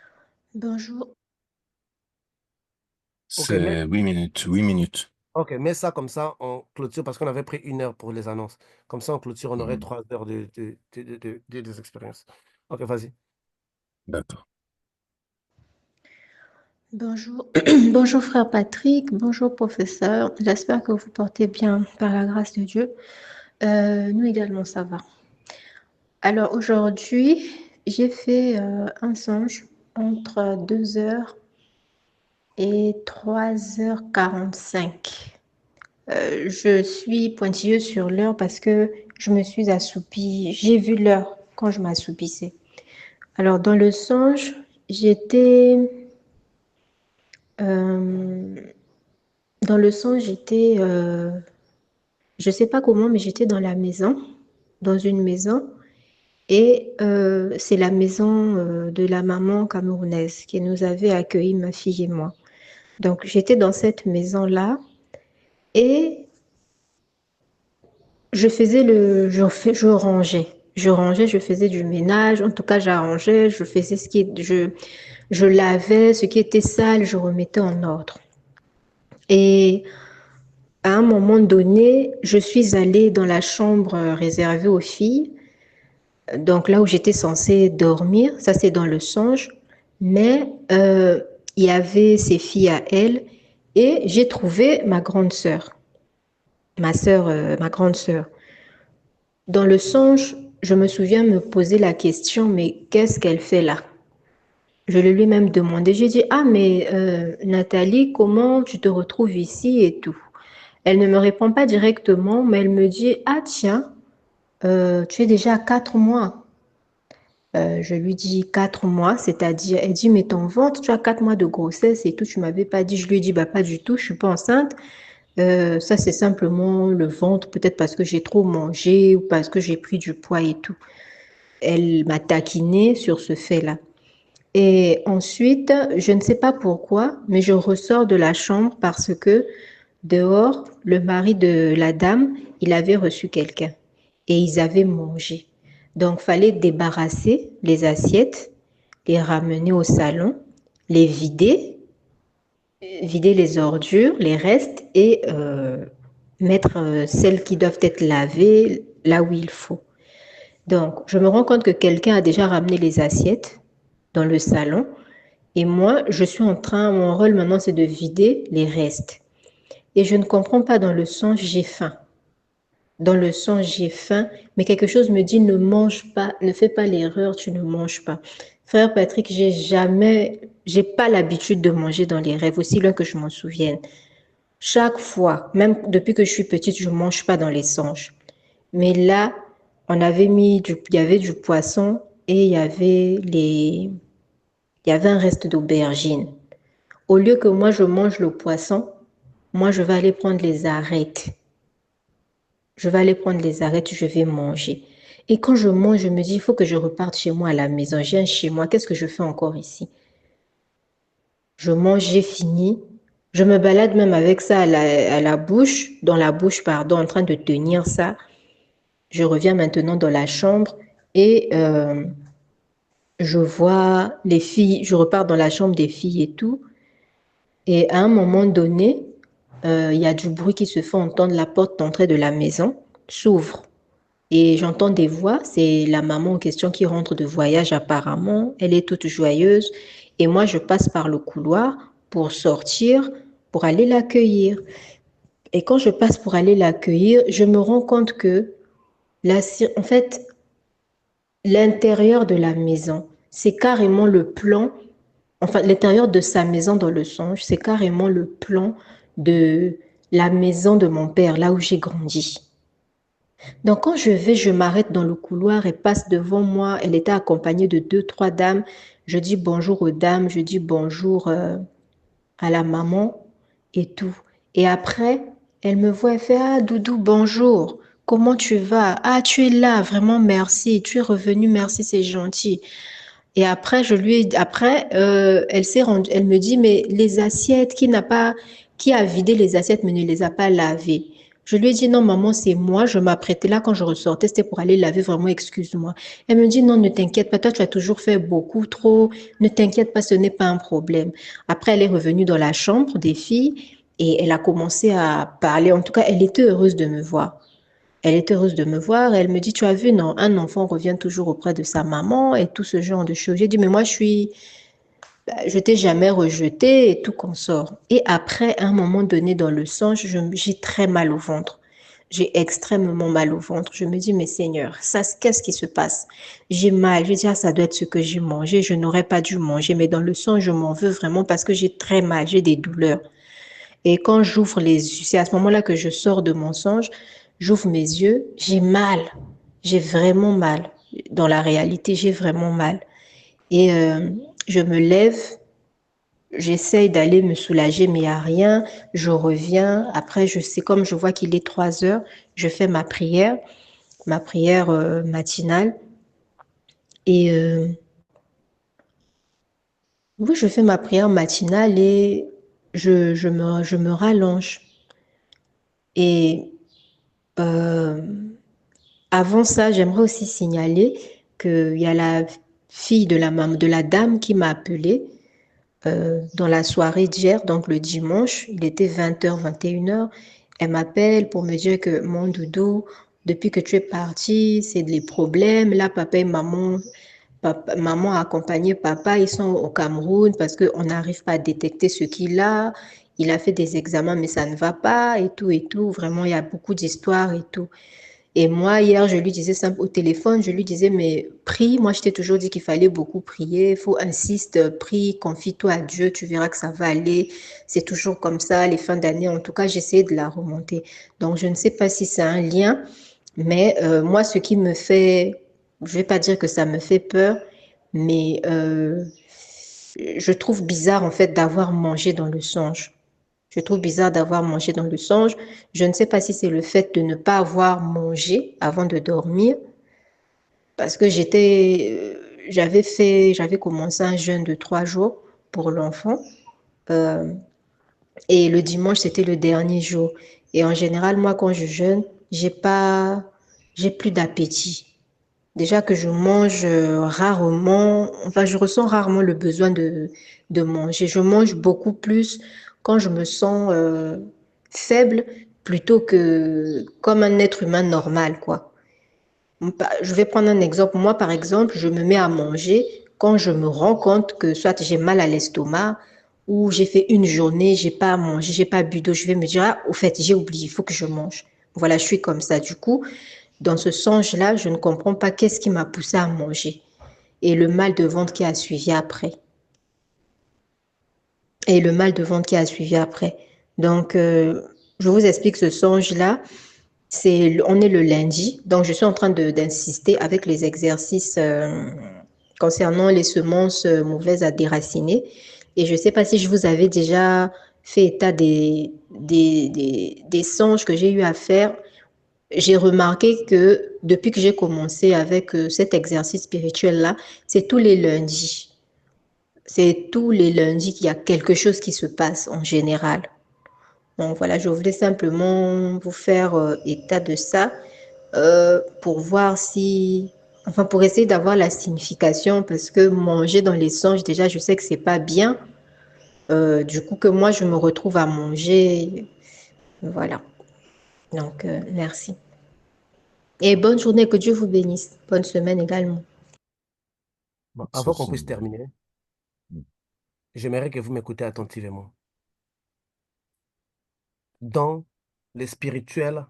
Bonjour. Ok, C'est 8 minutes. 8 minutes. ok, mets ça comme ça, on clôture parce qu'on avait pris 1 heure pour les annonces. Comme ça, on clôture, on aurait Mhm. 3 heures des expériences. Ok, vas-y. D'accord. Bonjour. Bonjour frère Patrick, bonjour professeur. J'espère que vous portez bien par la grâce de Dieu. Nous également, ça va. Alors aujourd'hui, j'ai fait un songe entre 2 heures et 3h45. Je suis pointilleuse sur l'heure parce que je me suis assoupie. J'ai vu l'heure quand je m'assoupissais. Alors dans le songe, j'étais... euh, dans le songe, j'étais... je ne sais pas comment, mais j'étais dans la maison, dans une maison. Et c'est la maison de la maman camerounaise qui nous avait accueillis, ma fille et moi. Donc j'étais dans cette maison-là et je faisais je rangeais. Je rangeais, je faisais du ménage, en tout cas j'arrangeais, je faisais je lavais ce qui était sale, je remettais en ordre. Et à un moment donné, je suis allée dans la chambre réservée aux filles, donc là où j'étais censée dormir, ça c'est dans le songe, mais il y avait ses filles à elle et j'ai trouvé ma grande sœur, ma grande sœur. Dans le songe, je me souviens me poser la question, mais qu'est-ce qu'elle fait là? Je le lui ai même demandé. J'ai dit, ah, mais Nathalie, comment tu te retrouves ici et tout? Elle ne me répond pas directement, mais elle me dit, ah tiens, tu es déjà à 4 mois. Je lui dis 4 mois, c'est-à-dire, elle dit, mais ton ventre, tu as 4 mois de grossesse et tout, tu m'avais pas dit. Je lui ai dit, bah pas du tout, je suis pas enceinte. Ça, c'est simplement le ventre, peut-être parce que j'ai trop mangé ou parce que j'ai pris du poids et tout. Elle m'a taquiné sur ce fait-là. Et ensuite, je ne sais pas pourquoi, mais je ressors de la chambre parce que dehors, le mari de la dame, il avait reçu quelqu'un et ils avaient mangé. Donc, fallait débarrasser les assiettes, les ramener au salon, les vider vider les ordures, les restes, et mettre celles qui doivent être lavées là où il faut. Donc, je me rends compte que quelqu'un a déjà ramené les assiettes dans le salon. Et moi, je suis en train, mon rôle maintenant, c'est de vider les restes. Et je ne comprends pas, dans le sens, j'ai faim. Dans le sens, j'ai faim, mais quelque chose me dit, ne mange pas, ne fais pas l'erreur, tu ne manges pas. Frère Patrick, j'ai pas l'habitude de manger dans les rêves, aussi loin que je m'en souvienne. Chaque fois, même depuis que je suis petite, je mange pas dans les songes. Mais là, il y avait du poisson et il y avait un reste d'aubergine. Au lieu que moi je mange le poisson, moi je vais aller prendre les arêtes. Je vais aller prendre les arêtes, je vais manger. Et quand je mange, je me dis, il faut que je reparte chez moi à la maison. Je viens chez moi, qu'est-ce que je fais encore ici? Je mange, j'ai fini. Je me balade même avec ça à la bouche, dans la bouche, pardon, en train de tenir ça. Je reviens maintenant dans la chambre et je vois les filles, je repars dans la chambre des filles et tout. Et à un moment donné, il y a du bruit qui se fait entendre, la porte d'entrée de la maison s'ouvre. Et j'entends des voix, c'est la maman en question qui rentre de voyage apparemment, elle est toute joyeuse. Et moi, je passe par le couloir pour sortir, pour aller l'accueillir. Et quand je passe pour aller l'accueillir, je me rends compte que, en fait, l'intérieur de la maison, c'est carrément le plan, enfin l'intérieur de sa maison dans le songe, c'est carrément le plan de la maison de mon père, là où j'ai grandi. Donc quand je m'arrête dans le couloir et passe devant moi, elle était accompagnée de deux, trois dames. Je dis bonjour aux dames, je dis bonjour à la maman et tout. Et après, elle me voit, elle fait, ah Doudou, bonjour, comment tu vas? Ah, tu es là, vraiment merci, tu es revenu, merci, c'est gentil. Et après, elle me dit, mais les assiettes, qui a vidé les assiettes mais ne les a pas lavées? Je lui ai dit, non, maman, c'est moi, je m'apprêtais là quand je ressortais, c'était pour aller laver, vraiment, excuse-moi. Elle me dit, non, ne t'inquiète pas, toi, tu as toujours fait beaucoup trop, ne t'inquiète pas, ce n'est pas un problème. Après, elle est revenue dans la chambre des filles et elle a commencé à parler. En tout cas, elle était heureuse de me voir. Elle est heureuse de me voir. Elle me dit, tu as vu, non, un enfant revient toujours auprès de sa maman et tout ce genre de choses. J'ai dit, mais moi, je t'ai jamais rejeté et tout consort. Et après, à un moment donné dans le songe, j'ai très mal au ventre. J'ai extrêmement mal au ventre. Je me dis, mais Seigneur, ça, qu'est-ce qui se passe? J'ai mal. Je dis, ah, ça doit être ce que j'ai mangé. Je n'aurais pas dû manger. Mais dans le songe, je m'en veux vraiment parce que j'ai très mal. J'ai des douleurs. Et quand j'ouvre les yeux, c'est à ce moment-là que je sors de mon songe, j'ouvre mes yeux, j'ai mal. J'ai vraiment mal. Dans la réalité, j'ai vraiment mal. Et je me lève, j'essaye d'aller me soulager, mais il n'y a rien. Je reviens. Après, comme je vois qu'il est 3 heures, je fais ma prière matinale. Et oui, je fais ma prière matinale et je me rallonge. Et euh, avant ça, j'aimerais aussi signaler qu'il y a la fille de la dame qui m'a appelée dans la soirée d'hier, donc le dimanche, il était 20h, 21h. Elle m'appelle pour me dire que mon doudou, depuis que tu es parti, c'est des problèmes. Là, maman a accompagné papa, ils sont au Cameroun parce qu'on n'arrive pas à détecter ce qu'il a. Il a fait des examens, mais ça ne va pas et tout et tout. Vraiment, il y a beaucoup d'histoires et tout. Et moi, hier, je lui disais simple au téléphone, je lui disais, mais prie, moi je t'ai toujours dit qu'il fallait beaucoup prier, il faut insister, prie, confie-toi à Dieu, tu verras que ça va aller. C'est toujours comme ça, les fins d'année, en tout cas, j'essayais de la remonter. Donc, je ne sais pas si c'est un lien, mais moi, ce qui me fait, je vais pas dire que ça me fait peur, mais je trouve bizarre en fait d'avoir mangé dans le songe. Je trouve bizarre d'avoir mangé dans le songe. Je ne sais pas si c'est le fait de ne pas avoir mangé avant de dormir, parce que j'avais commencé un jeûne de 3 jours pour l'enfant, euh, et le dimanche c'était le dernier jour. Et en général, moi quand je jeûne, j'ai plus d'appétit. Déjà que je mange rarement, enfin, je ressens rarement le besoin de manger. Je mange beaucoup plus quand je me sens faible plutôt que comme un être humain normal, quoi. Je vais prendre un exemple. Moi, par exemple, je me mets à manger quand je me rends compte que soit j'ai mal à l'estomac ou j'ai fait une journée, j'ai pas mangé, j'ai pas bu d'eau. Je vais me dire, ah, au fait, j'ai oublié, il faut que je mange. Voilà, je suis comme ça. Du coup, dans ce sens-là, je ne comprends pas qu'est-ce qui m'a poussé à manger et le mal de ventre qui a suivi après. Et le mal de ventre qui a suivi après. Donc, je vous explique ce songe-là. On est le lundi, donc je suis en train d'insister avec les exercices concernant les semences mauvaises à déraciner. Et je ne sais pas si je vous avais déjà fait état des songes que j'ai eu à faire. J'ai remarqué que depuis que j'ai commencé avec cet exercice spirituel-là, c'est tous les lundis. C'est tous les lundis qu'il y a quelque chose qui se passe en général. Donc voilà, je voulais simplement vous faire état de ça pour voir si, enfin pour essayer d'avoir la signification, parce que manger dans les songes, déjà, je sais que c'est pas bien. Du coup, que moi, je me retrouve à manger. Voilà. Donc, merci. Et bonne journée, que Dieu vous bénisse. Bonne semaine également. Bon, avant qu'on Souci. puisse terminer, j'aimerais que vous m'écoutez attentivement. Dans les spirituels,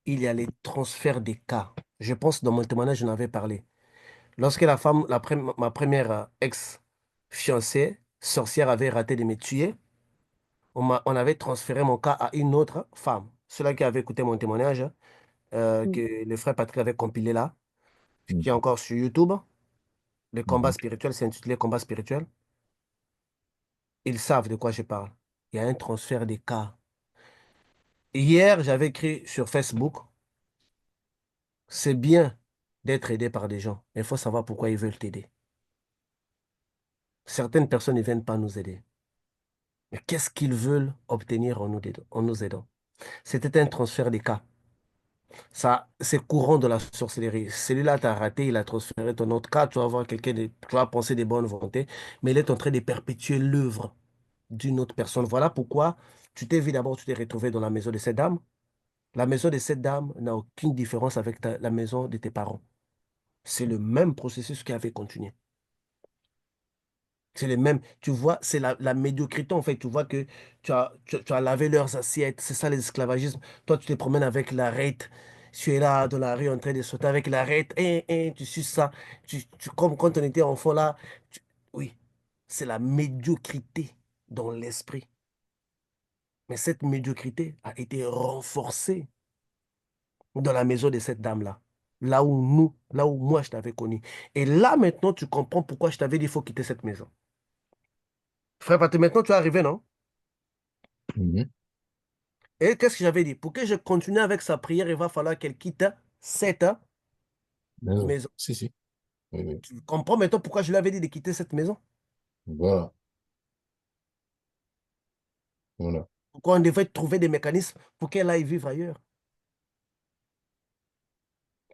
il y a les transferts des cas. Je pense dans mon témoignage, j'en avais parlé. Lorsque la femme, ma première ex-fiancée, sorcière, avait raté de me tuer, on avait transféré mon cas à une autre femme. Ceux-là qui avaient écouté mon témoignage, Mm. que le frère Patrick avait compilé là, qui est encore sur YouTube, le combat spirituel, c'est intitulé Combat spirituel. Ils savent de quoi je parle. Il y a un transfert des cas. Hier, j'avais écrit sur Facebook, c'est bien d'être aidé par des gens, mais il faut savoir pourquoi ils veulent t'aider. Certaines personnes ne viennent pas nous aider. Mais qu'est-ce qu'ils veulent obtenir en nous aidant? C'était un transfert des cas. Ça, c'est courant de la sorcellerie. Celui-là, tu as raté, il a transféré ton autre cas, tu vas voir tu vas penser des bonnes volontés, mais il est en train de perpétuer l'œuvre d'une autre personne. Voilà pourquoi tu t'es vu d'abord, tu t'es retrouvé dans la maison de cette dame. La maison de cette dame n'a aucune différence avec la maison de tes parents. C'est le même processus qui avait continué. C'est les mêmes. Tu vois, c'est la médiocrité, en fait. Tu vois que tu as lavé leurs assiettes. C'est ça l'esclavagisme. Toi, tu te promènes avec l'arête. Tu es là dans la rue en train de sauter avec l'arête. Tu suces ça. Comme quand on était enfant là. Oui, c'est la médiocrité dans l'esprit. Mais cette médiocrité a été renforcée dans la maison de cette dame-là. Là où moi je t'avais connu. Et là maintenant, tu comprends pourquoi je t'avais dit qu'il faut quitter cette maison. Frère Patrick, maintenant tu es arrivé, non? Mhm. Et qu'est-ce que j'avais dit? Pour que je continue avec sa prière, il va falloir qu'elle quitte cette maison. Si, si. Oui, oui. Tu comprends maintenant pourquoi je lui avais dit de quitter cette maison? Voilà. Voilà. Pourquoi on devait trouver des mécanismes pour qu'elle aille vivre ailleurs?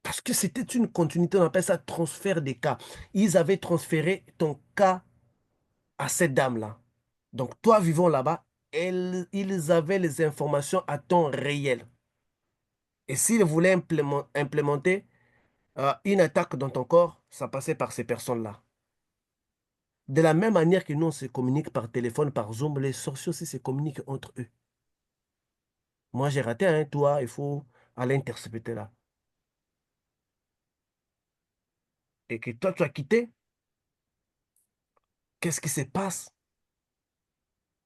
Parce que c'était une continuité, on appelle ça transfert des cas. Ils avaient transféré ton cas à cette dame-là. Donc, toi vivant là-bas, ils avaient les informations à temps réel. Et s'ils voulaient implémenter une attaque dans ton corps, ça passait par ces personnes-là. De la même manière que nous, on se communique par téléphone, par Zoom, les sorciers aussi se communiquent entre eux. Moi, j'ai raté, hein, toi, il faut aller intercepter là. Et que toi, tu as quitté, qu'est-ce qui se passe?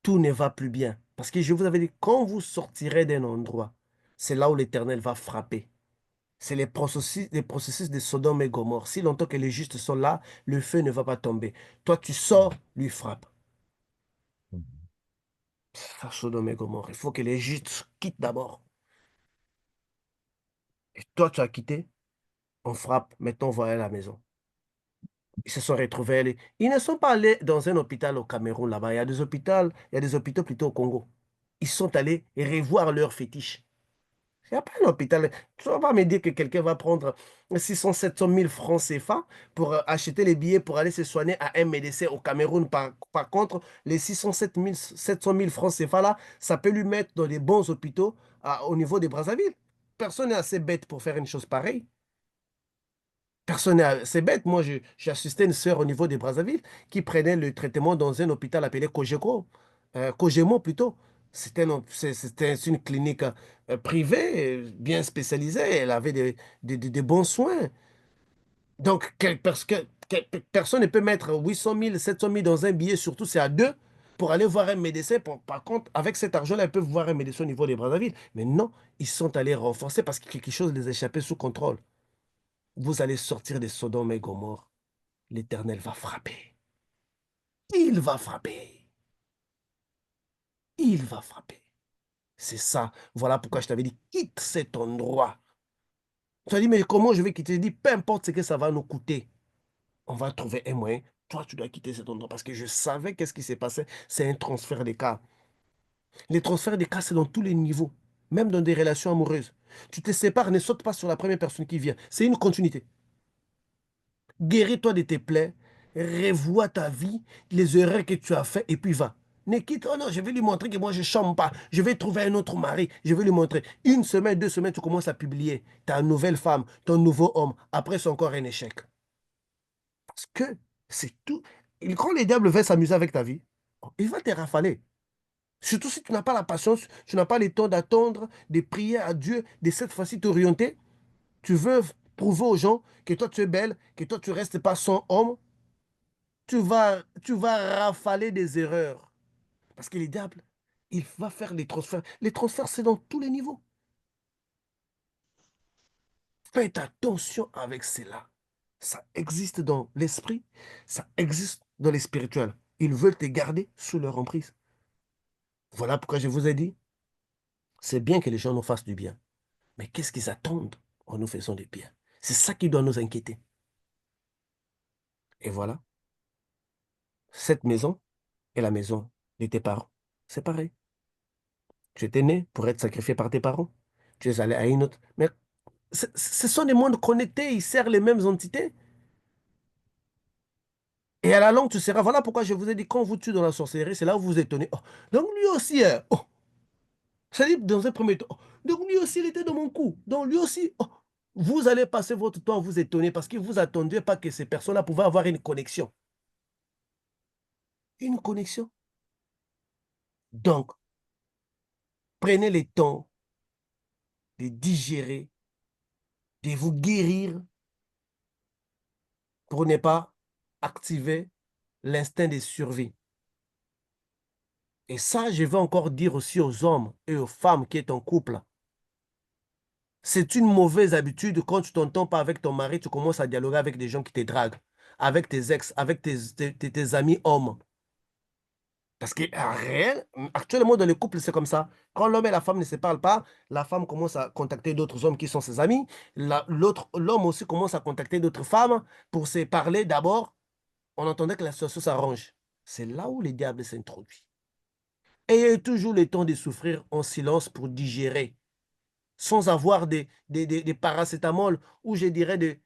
Tout ne va plus bien. Parce que je vous avais dit, quand vous sortirez d'un endroit, c'est là où l'Éternel va frapper. C'est les processus de Sodome et Gomorrhe. Si longtemps que les justes sont là, le feu ne va pas tomber. Toi, tu sors, lui frappe. Ça, Sodome et Gomorrhe. Il faut que les justes quittent d'abord. Et toi, tu as quitté, on frappe, maintenant on va à la maison. Ils se sont retrouvés. Ils ne sont pas allés dans un hôpital au Cameroun là-bas. Il y a des hôpitaux plutôt au Congo. Ils sont allés revoir leurs fétiches. Il n'y a pas un hôpital. Tu ne vas pas me dire que quelqu'un va prendre 600, 700 000 francs CFA pour acheter les billets pour aller se soigner à un médecin au Cameroun. Par contre, les 600, 700 000 francs CFA là, ça peut lui mettre dans des bons hôpitaux au niveau des Brazzaville. Personne n'est assez bête pour faire une chose pareille. Personne n'est assez bête. Moi, j'ai assisté une sœur au niveau des Brazzaville qui prenait le traitement dans un hôpital appelé Kogemo plutôt. C'était une clinique privée, bien spécialisée. Elle avait des bons soins. Donc, personne ne peut mettre 800 000, 700 000 dans un billet, surtout c'est à deux, pour aller voir un médecin. Par contre, avec cet argent-là, ils peuvent voir un médecin au niveau des Brazzaville. Mais non, ils sont allés renforcer parce que quelque chose les échappait sous contrôle. Vous allez sortir de Sodome et Gomorrhe. L'Éternel va frapper. Il va frapper. Il va frapper. C'est ça. Voilà pourquoi je t'avais dit, quitte cet endroit. Tu as dit, mais comment je vais quitter? Je dis, peu importe ce que ça va nous coûter. On va trouver un moyen. Toi, tu dois quitter cet endroit parce que je savais qu'est-ce qui s'est passé. C'est un transfert des cas. Les transferts des cas, c'est dans tous les niveaux, même dans des relations amoureuses. Tu te sépares, ne saute pas sur la première personne qui vient. C'est une continuité. Guéris-toi de tes plaies, revois ta vie, les erreurs que tu as faites et puis va. Ne quitte, oh non, je vais lui montrer que moi je ne chante pas. Je vais trouver un autre mari. Je vais lui montrer. Une semaine, 2 semaines, tu commences à publier ta nouvelle femme, ton nouveau homme. Après, c'est encore un échec. Parce que c'est tout. Et quand le diable veut s'amuser avec ta vie, il va te rafaler. Surtout si tu n'as pas la patience, tu n'as pas le temps d'attendre, de prier à Dieu, de cette fois-ci t'orienter. Tu veux prouver aux gens que toi tu es belle, que toi tu ne restes pas sans homme. Tu vas rafaler des erreurs. Parce que le diable, il va faire les transferts. Les transferts, c'est dans tous les niveaux. Faites attention avec cela. Ça existe dans l'esprit, ça existe dans les spirituels. Ils veulent te garder sous leur emprise. Voilà pourquoi je vous ai dit, c'est bien que les gens nous fassent du bien. Mais qu'est-ce qu'ils attendent en nous faisant du bien? C'est ça qui doit nous inquiéter. Et voilà, cette maison est la maison de tes parents. C'est pareil. Tu étais né pour être sacrifié par tes parents. Tu es allé à une autre. Mais ce sont des mondes connectés, ils servent les mêmes entités. Et à la longue, tu seras. Voilà pourquoi je vous ai dit, quand vous tuez dans la sorcellerie, c'est là où vous vous étonnez. Oh, donc lui aussi, oh, ça dit dans un premier temps. Oh, donc lui aussi, il était dans mon cou. Donc lui aussi, oh, vous allez passer votre temps à vous étonner parce que vous attendiez pas que ces personnes-là pouvaient avoir une connexion. Une connexion. Donc, prenez le temps de digérer, de vous guérir pour ne pas activer l'instinct de survie. Et ça, je vais encore dire aussi aux hommes et aux femmes qui sont en couple. C'est une mauvaise habitude quand tu t'entends pas avec ton mari, tu commences à dialoguer avec des gens qui te draguent, avec tes ex, avec tes amis hommes. Parce que actuellement dans les couples, c'est comme ça. Quand l'homme et la femme ne se parlent pas, la femme commence à contacter d'autres hommes qui sont ses amis. L'homme aussi commence à contacter d'autres femmes pour se parler d'abord. On entendait que la situation s'arrange. C'est là où le diable s'introduit. Ayez toujours le temps de souffrir en silence pour digérer, sans avoir des paracétamol ou je dirais des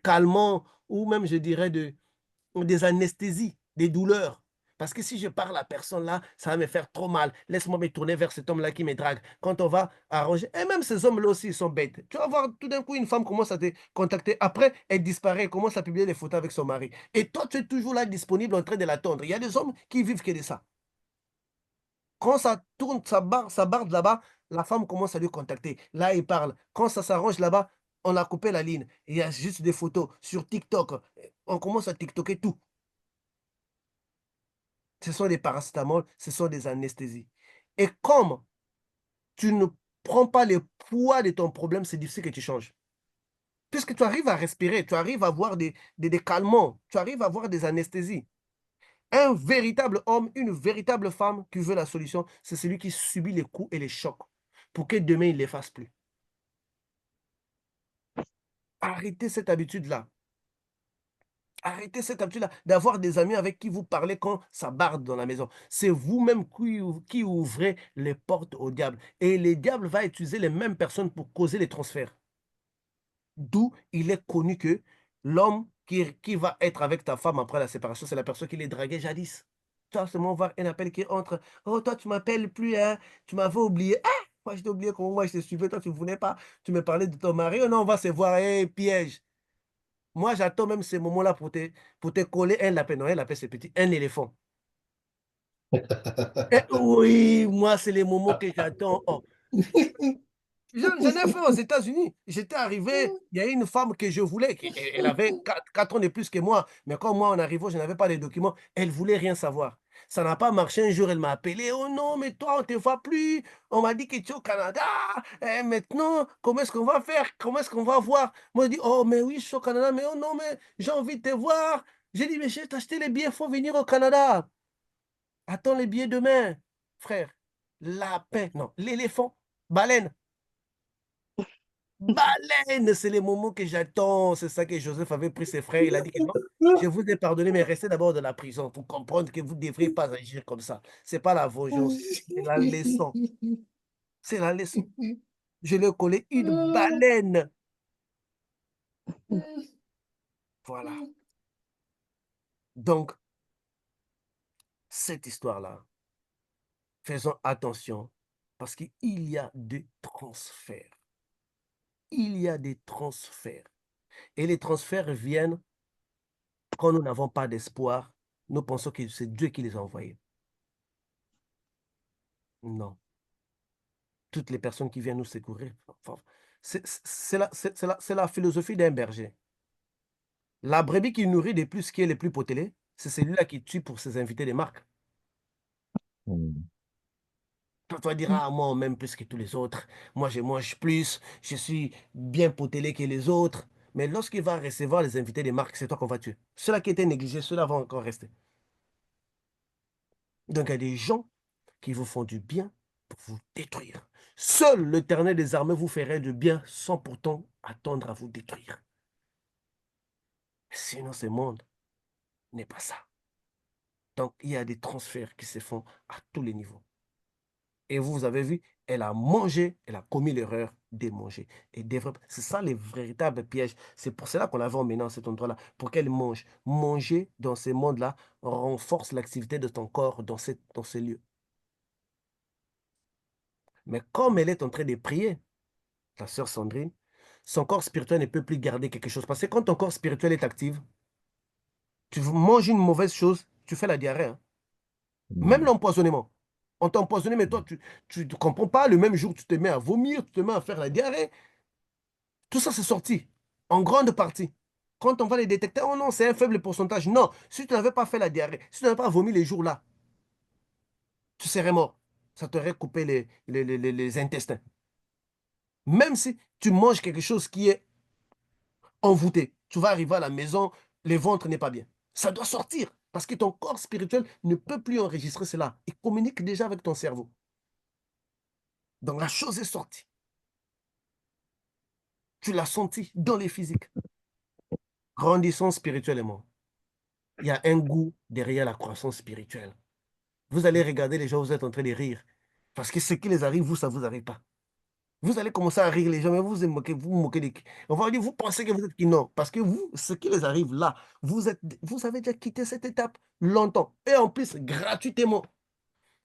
calmants ou même je dirais des anesthésies, des douleurs. Parce que si je parle à la personne là, ça va me faire trop mal. Laisse-moi me tourner vers cet homme-là qui me drague. Quand on va arranger, et même ces hommes-là aussi, ils sont bêtes. Tu vas voir tout d'un coup, une femme commence à te contacter. Après, elle disparaît, elle commence à publier des photos avec son mari. Et toi, tu es toujours là disponible en train de l'attendre. Il y a des hommes qui vivent que de ça. Quand ça tourne, ça barde là-bas, la femme commence à lui contacter. Là, il parle. Quand ça s'arrange là-bas, on a coupé la ligne. Il y a juste des photos sur TikTok. On commence à TikToker tout. Ce sont des paracétamol, ce sont des anesthésies. Et comme tu ne prends pas le poids de ton problème, c'est difficile que tu changes. Puisque tu arrives à respirer, tu arrives à avoir des calmants, tu arrives à avoir des anesthésies. Un véritable homme, une véritable femme qui veut la solution, c'est celui qui subit les coups et les chocs pour que demain, il ne les fasse plus. Arrêtez cette habitude-là. Arrêtez cette habitude-là d'avoir des amis avec qui vous parlez quand ça barde dans la maison. C'est vous-même qui ouvrez les portes au diable. Et le diable va utiliser les mêmes personnes pour causer les transferts. D'où il est connu que l'homme qui va être avec ta femme après la séparation, c'est la personne qui les draguait jadis. Tu vas seulement voir un appel qui entre. Oh, toi, tu m'appelles plus, hein? Tu m'avais oublié. Ah! Moi, je t'ai oublié comment moi je te suivais. Toi, tu ne voulais pas. Tu me parlais de ton mari. Oh non, on va se voir. Eh, piège. Moi, j'attends même ces moments-là pour te coller un lapin. Non, un lapin, c'est petit. Un éléphant. Eh, oui, moi, c'est les moments que j'attends. Oh. J'en ai fait aux États-Unis. J'étais arrivé, il y a une femme que je voulais, elle avait 4 ans de plus que moi, mais quand moi, en arrivant, je n'avais pas les documents, elle voulait rien savoir. Ça n'a pas marché. Un jour, elle m'a appelé. Oh non, mais toi, on ne te voit plus. On m'a dit que tu es au Canada. Et maintenant, comment est-ce qu'on va faire? Comment est-ce qu'on va voir? Moi, je dis, oh, mais oui, je suis au Canada, mais oh non, mais j'ai envie de te voir. J'ai dit, mais j'ai acheté les billets, il faut venir au Canada. Attends les billets demain, frère. Lapin, non, l'éléphant, baleine. Baleine, c'est les moments que j'attends. C'est ça que Joseph avait pris ses frères. Il a dit que non, je vous ai pardonné, mais restez d'abord dans la prison pour comprendre que vous ne devriez pas agir comme ça. Ce n'est pas la vengeance, c'est la leçon. C'est la leçon. Je lui ai collé une baleine. Voilà. Donc, cette histoire-là, faisons attention parce qu'il y a des transferts. Il y a des transferts. Et les transferts viennent quand nous n'avons pas d'espoir. Nous pensons que c'est Dieu qui les a envoyés. Non. Toutes les personnes qui viennent nous secourir. Enfin, c'est la philosophie d'un berger. La brebis qui nourrit des plus, qui est les plus potelés, c'est celui-là qui tue pour ses invités des marques. Toi, tu vas dire, ah, moi, on m'aime plus que tous les autres. Moi, je mange plus. Je suis bien potelé que les autres. Mais lorsqu'il va recevoir les invités des marques, c'est toi qu'on va tuer. Ceux-là qui étaient négligés, ceux-là vont encore rester. Donc, il y a des gens qui vous font du bien pour vous détruire. Seul l'Éternel des armées vous ferait du bien sans pourtant attendre à vous détruire. Sinon, ce monde n'est pas ça. Donc, il y a des transferts qui se font à tous les niveaux. Et vous avez vu, elle a mangé, elle a commis l'erreur de manger. C'est ça les véritables pièges. C'est pour cela qu'on l'avait emmené à cet endroit-là, pour qu'elle mange. Manger dans ces mondes-là renforce l'activité de ton corps dans ces lieux. Mais comme elle est en train de prier, ta sœur Sandrine, son corps spirituel ne peut plus garder quelque chose. Parce que quand ton corps spirituel est actif, tu manges une mauvaise chose, tu fais la diarrhée. Hein. Même l'empoisonnement. On t'a empoisonné, mais toi, tu ne comprends pas. Le même jour, tu te mets à vomir, tu te mets à faire la diarrhée. Tout ça, c'est sorti en grande partie. Quand on va les détecter, oh non, c'est un faible pourcentage. Non, si tu n'avais pas fait la diarrhée, si tu n'avais pas vomi les jours-là, tu serais mort. Ça t'aurait coupé les intestins. Même si tu manges quelque chose qui est envoûté, tu vas arriver à la maison, le ventre n'est pas bien. Ça doit sortir parce que ton corps spirituel ne peut plus enregistrer cela. Il communique déjà avec ton cerveau. Donc la chose est sortie. Tu l'as senti dans les physiques. Grandissons spirituellement. Il y a un goût derrière la croissance spirituelle. Vous allez regarder les gens, vous êtes en train de rire. Parce que ce qui les arrive, vous, ça ne vous arrive pas. Vous allez commencer à rire les gens, mais vous moquez des... On va dire, vous pensez que vous êtes qui? Non. Parce que vous, ce qui les arrive là, vous avez déjà quitté cette étape longtemps. Et en plus, gratuitement.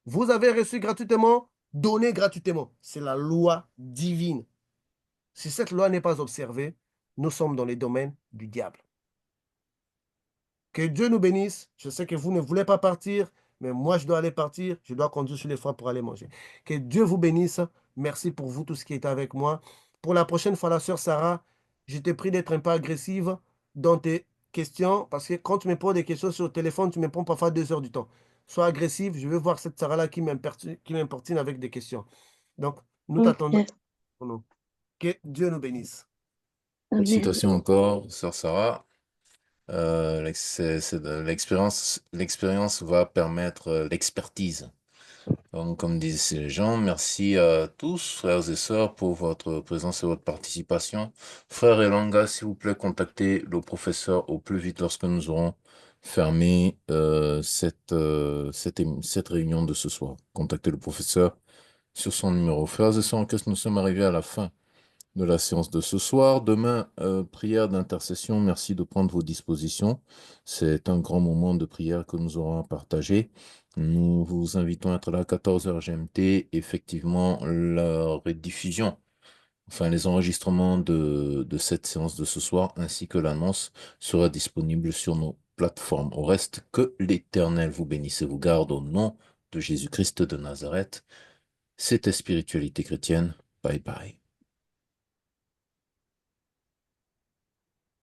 Vous avez reçu gratuitement, donné gratuitement. C'est la loi divine. Si cette loi n'est pas observée, nous sommes dans les domaines du diable. Que Dieu nous bénisse. Je sais que vous ne voulez pas partir, mais moi, je dois aller partir. Je dois conduire sur les fois pour aller manger. Que Dieu vous bénisse. Merci pour vous, tous qui êtes avec moi. Pour la prochaine fois, la sœur Sarah, je te prie d'être un peu agressive dans tes questions, parce que quand tu me poses des questions sur le téléphone, tu me prends parfois 2 heures du temps. Sois agressive. Je veux voir cette Sarah-là qui m'importune avec des questions. Donc, nous t'attendons. Ok, Que Dieu nous bénisse. amen. Félicitations encore, sœur Sarah. L'expérience va permettre l'expertise. Donc, comme disent les gens, merci à tous, frères et sœurs, pour votre présence et votre participation. Frère Elanga, s'il vous plaît, contactez le professeur au plus vite lorsque nous aurons fermé cette réunion de ce soir. Contactez le professeur sur son numéro. Frères et sœurs en Christ, nous sommes arrivés à la fin de la séance de ce soir. Demain, prière d'intercession. Merci de prendre vos dispositions. C'est un grand moment de prière que nous aurons à partager. Nous vous invitons à être là à 14h GMT. Effectivement, la rediffusion, enfin les enregistrements de cette séance de ce soir, ainsi que l'annonce, sera disponible sur nos plateformes. Au reste, que l'Éternel vous bénisse et vous garde au nom de Jésus-Christ de Nazareth. C'était Spiritualité chrétienne. Bye bye.